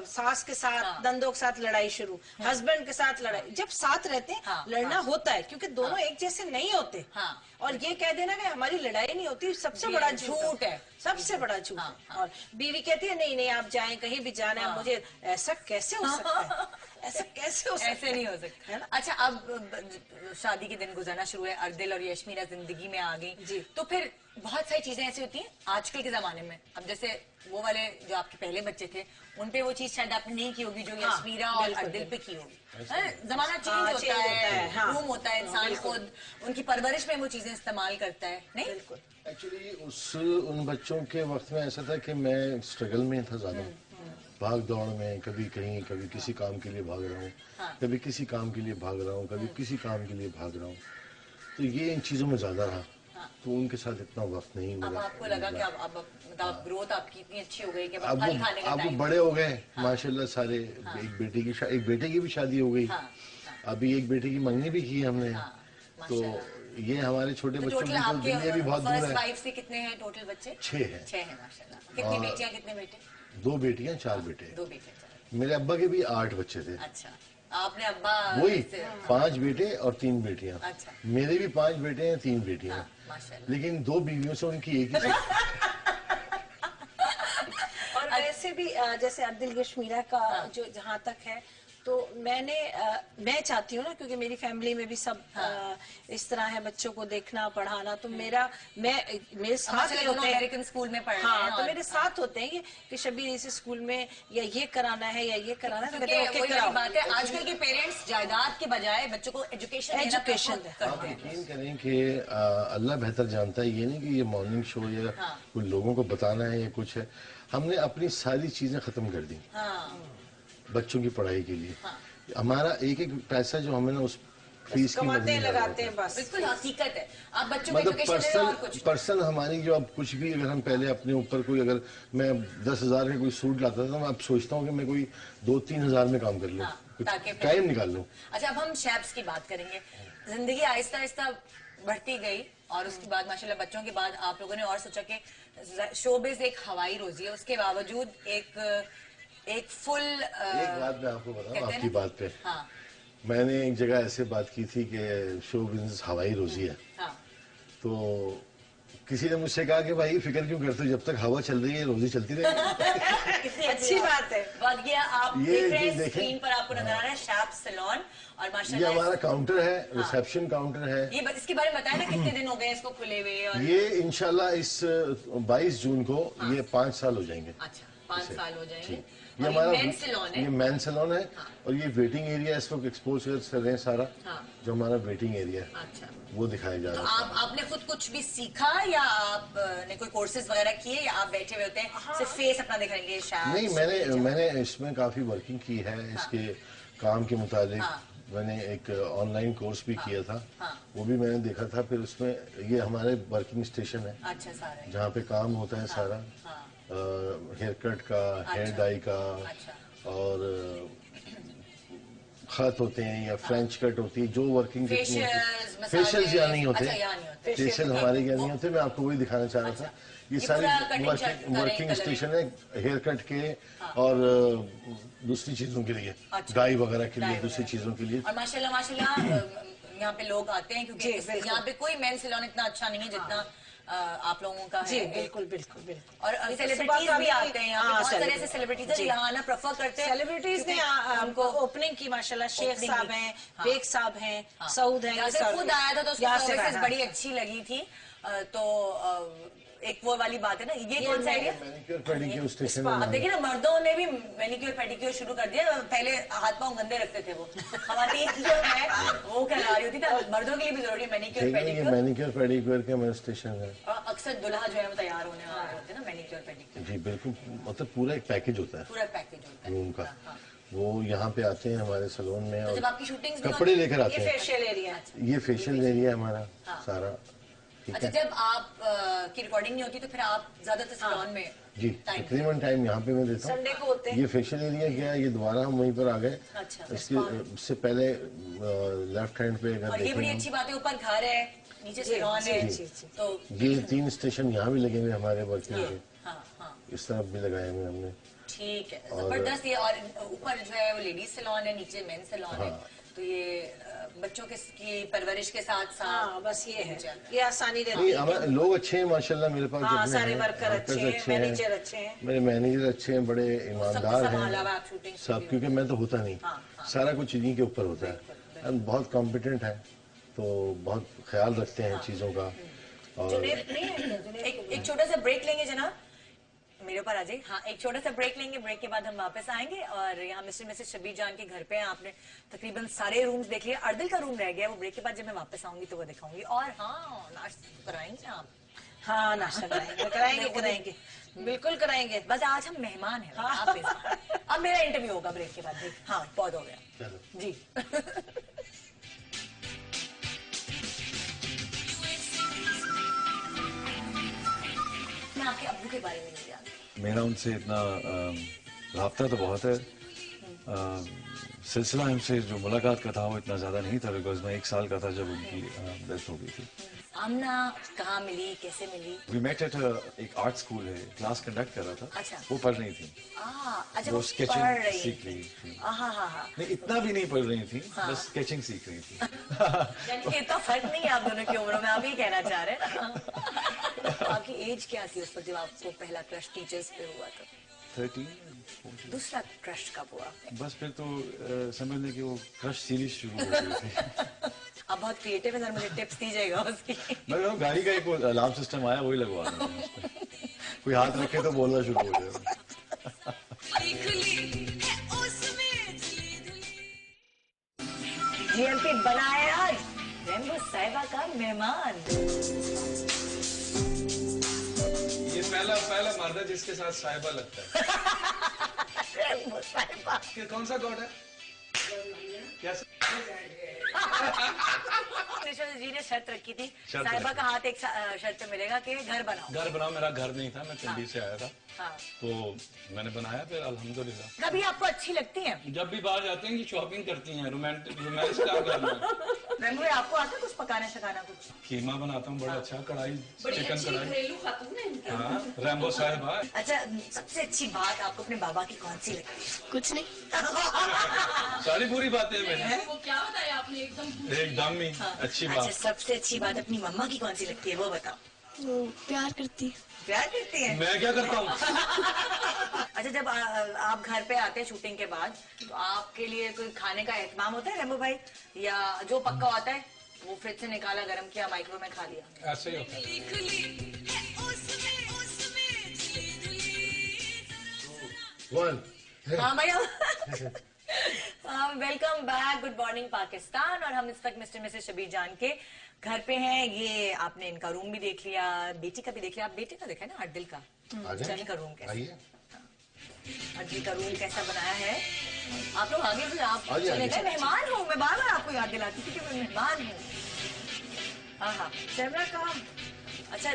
सास के साथ, नंदों के साथ लड़ाई शुरू, हस्बैंड के साथ लड़ाई, जब साथ रहते हैं लड़ना होता है, क्योंकि दोनों एक जैसे नहीं होते। और ये कह देना कि हमारी लड़ाई नहीं होती, सबसे बड़ा झूठ है, सबसे बड़ा झूठ है। और बीवी कहती है नहीं नहीं आप जाएं, कहीं भी जाना है मुझे, ऐसा कैसे हो सकता है? ऐसा कैसे हो सकता है? ऐसे नहीं हो सकता है ना। अच्छा, अब शादी के दिन गुजरना शुरू है, अर्दिल और यशमीरा जिंदगी में आ गई, तो फिर बहुत सारी चीजें ऐसी होती हैं आजकल के जमाने में। अब जैसे वो वाले जो आपके पहले बच्चे थे, उनपे वो चीज शायद आपने नहीं की होगी जो यशमीरा और अर्दिल पे की होगी। जमाना चेंज होता है, रूम होता है, इंसान खुद उनकी परवरिश में वो चीजें इस्तेमाल करता है, नहीं? एक्चुअली उन बच्चों के वक्त में ऐसा था कि मैं स्ट्रगल में था ज्यादा, भाग दौड़ में, कभी कहीं, कभी किसी काम के लिए भाग रहा हूँ, कभी किसी काम के लिए भाग रहा हूँ, कभी किसी काम के लिए भाग रहा हूँ, तो ये इन चीजों में ज्यादा रहा। तो उनके साथ इतना वक्त नहीं मिला। अब आपको लगा कि अब मतलब ग्रोथ आपकी इतनी अच्छी हो गई कि अब फल खाने का अब टाइम बड़े हो गए माशाल्लाह सारे। एक बेटे की भी शादी हो गई, अभी एक बेटे की मंगनी भी की हमने। तो ये हमारे छोटे बच्चों की तो दुनिया भी बहुत दूर है। वाइफ से कितने हैं टोटल बच्चे? 6 हैं। 6 हैं माशाल्लाह। कितनी बेटियां कितने बेटे? 2 बेटियां 4 बेटे। 2 बेटे। मेरे अब्बा के भी 8 बच्चे थे। अच्छा, आपने अब्बा वही 5 बेटे और 3 बेटियां। अच्छा, मेरे भी 5 बेटे हैं, 3 बेटियां हैं, माशाल्लाह। लेकिन 2 बीवियों से उनकी एक ही और वैसे भी जैसे अर्दिल यशमीरा का जो जहाँ तक है, तो मैं चाहती हूँ ना, क्योंकि मेरी फैमिली में भी सब इस तरह है, बच्चों को देखना पढ़ाना, तो मेरे साथ ही होते हैं, अमेरिकन स्कूल में पढ़ रहे हैं, तो मेरे साथ होते हैं कि शबीर इस स्कूल में या ये कराना है या ये कराना है, तो कहते हैं वही ओके वाली कराओ। बात है, आजकल के पेरेंट्स जायदाद के बजाय बच्चों को एजुकेशन आप यकीन करें कि अल्लाह बेहतर जानता है, ये नहीं कि ये मॉर्निंग शो या कुछ लोगों को बताना है या कुछ है। हमने अपनी सारी चीजें खत्म कर दी बच्चों की पढ़ाई के लिए। हमारा एक एक पैसा जो हमने उस फीस की कमाते हैं लगाते हैं बस। बिल्कुल हकीकत है। आप बच्चों को मतलब एजुकेशन दे रहे हो और कुछ पर्सन हमारी जो अब कुछ भी, अगर हम पहले अपने ऊपर कोई, अगर मैं 10,000 का कोई सूट लाता था तो मैं अब सोचता हूँ कि मैं कोई 2-3 हज़ार में काम कर लूँ, ताकि टाइम निकाल लूँ। अच्छा, अब हम शैप्स की बात करेंगे। जिंदगी आहिस्ता आहिस्ता बढ़ती गई और उसके बाद माशाल्लाह बच्चों के बाद आप लोगों ने और सोचा कि शोबिज़ एक हवाई रोजी है, उसके बावजूद एक फुल एक बात मैं आपको बताऊँ आपकी बात पे, हाँ मैंने एक जगह ऐसे बात की थी कि शो बिजनेस हवाई रोजी है। हाँ तो किसी ने मुझसे कहा कि भाई फिक्र क्यों करते हो, जब तक हवा चल रही है रोजी चलती रहेगी। कितनी अच्छी बात है। बात ये आप ये देख रहे हैं देखें, स्क्रीन पर आपको नजर आ रहा है शैप सैलून और ये माशाल्लाह हमारा काउंटर है, रिसेप्शन काउंटर है। ये इसके बारे में बताया ना कितने दिन हो गए इसको खुले हुए और ये इंशाल्लाह इस 22 जून को ये 5 साल हो जाएंगे। अच्छा 5 साल हो जाएंगे। ये हमारा मेन सैलून है। ये मेन सैलून है और ये वेटिंग एरिया इस वक्त एक्सपोज कर रहे हैं सारा, जो हमारा वेटिंग एरिया है अच्छा वो दिखाया जा तो रहा है। आपने खुद कुछ भी सीखा या आपने कोई कोर्सेज वगैरह किए या आप बैठे हुए होते हैं सिर्फ फेस अपना दिखाएंगे शायद? नहीं, मैंने इसमें काफी वर्किंग की है इसके काम के मुताबिक। मैंने एक ऑनलाइन कोर्स भी किया था, वो भी मैंने देखा था। फिर उसमें ये हमारे वर्किंग स्टेशन है, अच्छा सारे जहाँ पे काम होता है सारा, हेयर कट का, हेयर डाई का और खत होते हैं या फ्रेंच कट होती है, जो वर्किंग फेशियल्स यहाँ नहीं होते, फेशियल हमारे यहाँ नहीं होते। मैं आपको वही दिखाना चाह रहा था। ये सारी वर्किंग स्टेशन है हेयर कट के और दूसरी चीजों के लिए, डाई वगैरह के लिए, दूसरी चीजों के लिए। और माशाल्लाह माशाल्लाह यहाँ पे लोग आते हैं क्योंकि यहाँ पे कोई मेन सैलून इतना अच्छा नहीं है जितना आप लोगों का जी, है। बिल्कुल बिल्कुल बिल्कुल। और सेलिब्रिटीज भी आते हैं यहाँ पे, बहुत सारे ऐसे सेलिब्रिटीज हैं यहाँ आना प्रेफर करते हैं। सेलिब्रिटीज ने हमको ओपनिंग की माशाल्लाह, शेख साहब हैं, बेग साहब हैं, सऊद हैं। यासिर खुद आया था तो उसकी सर्विसेज बड़ी अच्छी लगी थी। तो एक वो वाली बात है ना, ये कौन सा एरिया? मैनिक्योर पेडिक्योर स्टेशन है। अब देखिए ना, मर्दों ने भी मैनिक्योर पेडिक्योर शुरू कर दिया। पहले हाथ पांव गंदे रखते थे वो, खवातीन जो है वो कहला रही होती थी। मर्दों के लिए भी जरूरी है मैनिक्योर पेडिक्योर। मैनिक्योर पेडिक्योर का मेरा स्टेशन है। अक्सर दुल्हा जो है वो तैयार होने वाले होते हैं ना मैनिक्योर पेडिक्योर। जी बिल्कुल, मतलब पूरा एक पैकेज होता है, पूरा पैकेज होता है रूम का। वो यहाँ पे आते हैं हमारे सैलून में और जब आपकी शूटिंग्स कपड़े लेकर आते ये हैं। फेशियल एरिया, ये फेशियल एरिया हमारा सारा। अच्छा, जब आप की रिकॉर्डिंग नहीं होती तो फिर आप ज्यादातर सैलून में जी तकरीबन टाइम यहाँ पे मैं देता हूँ। संडे को होते हैं। ये फेशियल एरिया क्या है, ये दोबारा हम वहीं पर आ गए। अच्छा, इससे पहले लेफ्ट हैंड पे अगर और ये बड़ी देखें अच्छी बात है, ऊपर घर है नीचे सैलून है, तो ये 3 स्टेशन यहाँ भी लगे हुए हमारे वर्किंग के, इस तरफ भी लगाए हुए हमने। ठीक है, जबरदस्त। ये और ऊपर जो है वो लेडीज सैलून है, नीचे मेन सैलून है। तो ये बच्चों की परवरिश के साथ साथ बस ये है, ये आसानी रहती नहीं, है। लोग अच्छे हैं माशाल्लाह मेरे पास। हाँ, जितने सारे हैं, वर्कर अच्छे हैं, मैनेजर अच्छे हैं, मेरे मैनेजर अच्छे हैं, बड़े ईमानदार हैं सब, क्योंकि मैं तो होता नहीं, सारा कुछ इन्हीं के ऊपर होता है। बहुत कॉम्पिटेंट है तो बहुत ख्याल रखते हैं चीजों का। और एक छोटा सा ब्रेक लेंगे जनाब, मेरे ऊपर आ जाइए। हाँ, एक छोटा सा ब्रेक लेंगे, ब्रेक के बाद हम वापस आएंगे। और यहाँ मिस्टर मिसेस शब्बीर जान के घर पे हैं। आपने तकरीबन सारे रूम्स देख लिए, अर्दिल का रूम रह गया, वो ब्रेक के बाद जब मैं वापस आऊंगी तो वो दिखाऊंगी। और हाँ, नाश्ता कराएंगे आप? हाँ, नाश्ता कराएंगे बिल्कुल कराएंगे। बस आज हम मेहमान हैं, आप मेहमान। अब मेरा इंटरव्यू होगा ब्रेक के बाद। हाँ, बहुत हो गया जी। मैं आपके अब्बू के बारे में नहीं जानती। मेरा उनसे इतना राब्ता तो बहुत है, सिलसिला उनसे जो मुलाकात का था वो इतना ज़्यादा नहीं था, बिकॉज मैं 1 साल का था जब उनकी डेथ हो गई थी। आमना कहाँ मिली, कैसे मिली? वी मेट एट एक आर्ट स्कूल है, क्लास कंडक्ट कर रहा था। अच्छा। वो पढ़ रही थी। अच्छा, वो स्केचिंग सीख रही थी। नहीं, इतना भी नहीं पढ़ रही थी, बस स्केचिंग सीख रही थी। यानी इतना फर्क नहीं है आप दोनों की उम्रों में, आप ही कहना चाह रहे हैं ना। आपकी एज क्या थी उस पर जब आपको पहला क्रश टीचर्स पे हुआ था? 13। दूसरा क्रश कब हुआ? बस फिर तो समझने की वो क्रश सीरीज शुरू हो गई थी। आप बहुत क्रिएटिव है, मुझे टिप्स दीजिएगा उसकी। मैं गाड़ी का एक अलार्म सिस्टम आया, वही लगवा रहा हूँ। कोई हाथ रखे तो बोलना शुरू हो जाएगा। जीएमपी बनाया रेम्बो साहिबा का मेहमान। ये पहला पहला मर्द है जिसके साथ साहिबा लगता है। कि कौन सा गॉड है? कैसे? जी ने शर्त रखी थी, साहिबा का हाथ एक शर्त पे मिलेगा कि घर बनाओ। घर बनाओ, मेरा घर नहीं था, मैं पिंडी से आया था। हाँ। तो मैंने बनाया फिर अल्हम्दुलिल्लाह। कभी आपको अच्छी लगती है? जब भी बाहर जाते हैं कि शॉपिंग करती हैं, रोमांस क्या करना है। रेमो आपको आता है कुछ पकाना शकाना कुछ? कीमा बनाता हूँ बड़ा अच्छा, कढ़ाई बड़ी चिकन अच्छी कढ़ाई। घरेलू खातून है इनकी। हाँ, रैम्बो साहिबा। अच्छा, सबसे अच्छी बात आपको अपने बाबा की कौन सी लगती है? कुछ नहीं। सारी पूरी बातें मैंने वो क्या बताया आपने एकदम एकदम ही अच्छी बात। अच्छा, सबसे अच्छी बात अपनी मम्मा की कौन सी लगती है वो बताओ। वो प्यार करती है। प्यार करती है? मैं क्या करता हूँ? अच्छा, जब आप घर पे आते हैं शूटिंग के बाद तो आपके लिए कोई खाने का एहतमाम होता है रेमो भाई, या जो पक्का होता है वो फ्रिज से निकाला, गरम किया, माइक्रो में खा लिया? ऐसे ही होता है। हाँ भैया। Welcome back, good morning Pakistan. और हम इस वक्त मिस्टर मिसेस शबीर जान के घर पे हैं। ये आपने इनका रूम भी देख लिया, बेटी का भी देख लिया। आप बेटे का देखा है ना, अड्डिल का? चल का रूम कैसा, अड्डिल का रूम कैसा बनाया है? आप लोग आगे भी, आप चले गए। मेहमान हूँ मैं, बार बार आपको याद दिलाती थी कि मैं मेहमान हूँ। हाँ हाँ, कैमरा काम। अच्छा,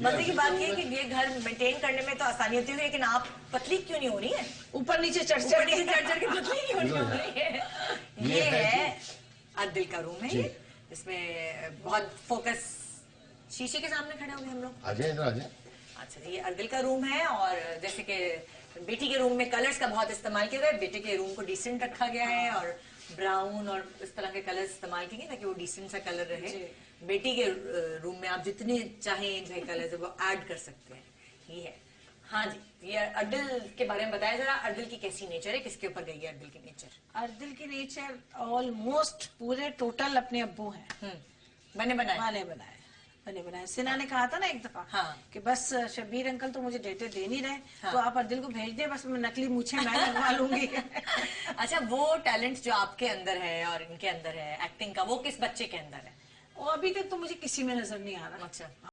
मजे की बात ये है कि ये घर मेंटेन करने में तो आसानी होती है, लेकिन आप पतली क्यों नहीं हो रही है? ऊपर नीचे चढ़ चढ़ के पतली क्यों नहीं हो रही है? ये है अड्डिल का रूम है, इसमें बहुत फोकस। शीशे के सामने खड़े होंगे हम लोग। आ जाए, आ जाए। अच्छा, ये अड्डिल का रूम है। और जैसे कि बेटी के रूम में कलर्स का बहुत इस्तेमाल किया गया है, बेटे के रूम को डिसेंट रखा गया है और ब्राउन और इस तरह के कलर इस्तेमाल किए गए ताकि वो डिसेंट सा कलर रहे। बेटी के रूम में आप जितने चाहें जो कलर वो ऐड कर सकते हैं। ये है। हाँ जी, ये अड्डिल के बारे में बताया जरा। अड्डिल की कैसी नेचर है, किसके ऊपर गई है अड्डिल की नेचर? अर्दिल की नेचर ऑलमोस्ट पूरे टोटल अपने अब्बू हैं। मैंने बनाए। सिन्हा ने कहा था ना एक दफा, हाँ, कि बस शबीर अंकल तो मुझे डेटे दे नहीं रहे, हाँ, तो आप अर्दिल को भेज दे, बस मैं नकली मूछें मैं लगवा लूंगी। अच्छा, वो टैलेंट जो आपके अंदर है और इनके अंदर है एक्टिंग का, वो किस बच्चे के अंदर है? और अभी तक तो मुझे किसी में नजर नहीं आ रहा। अच्छा।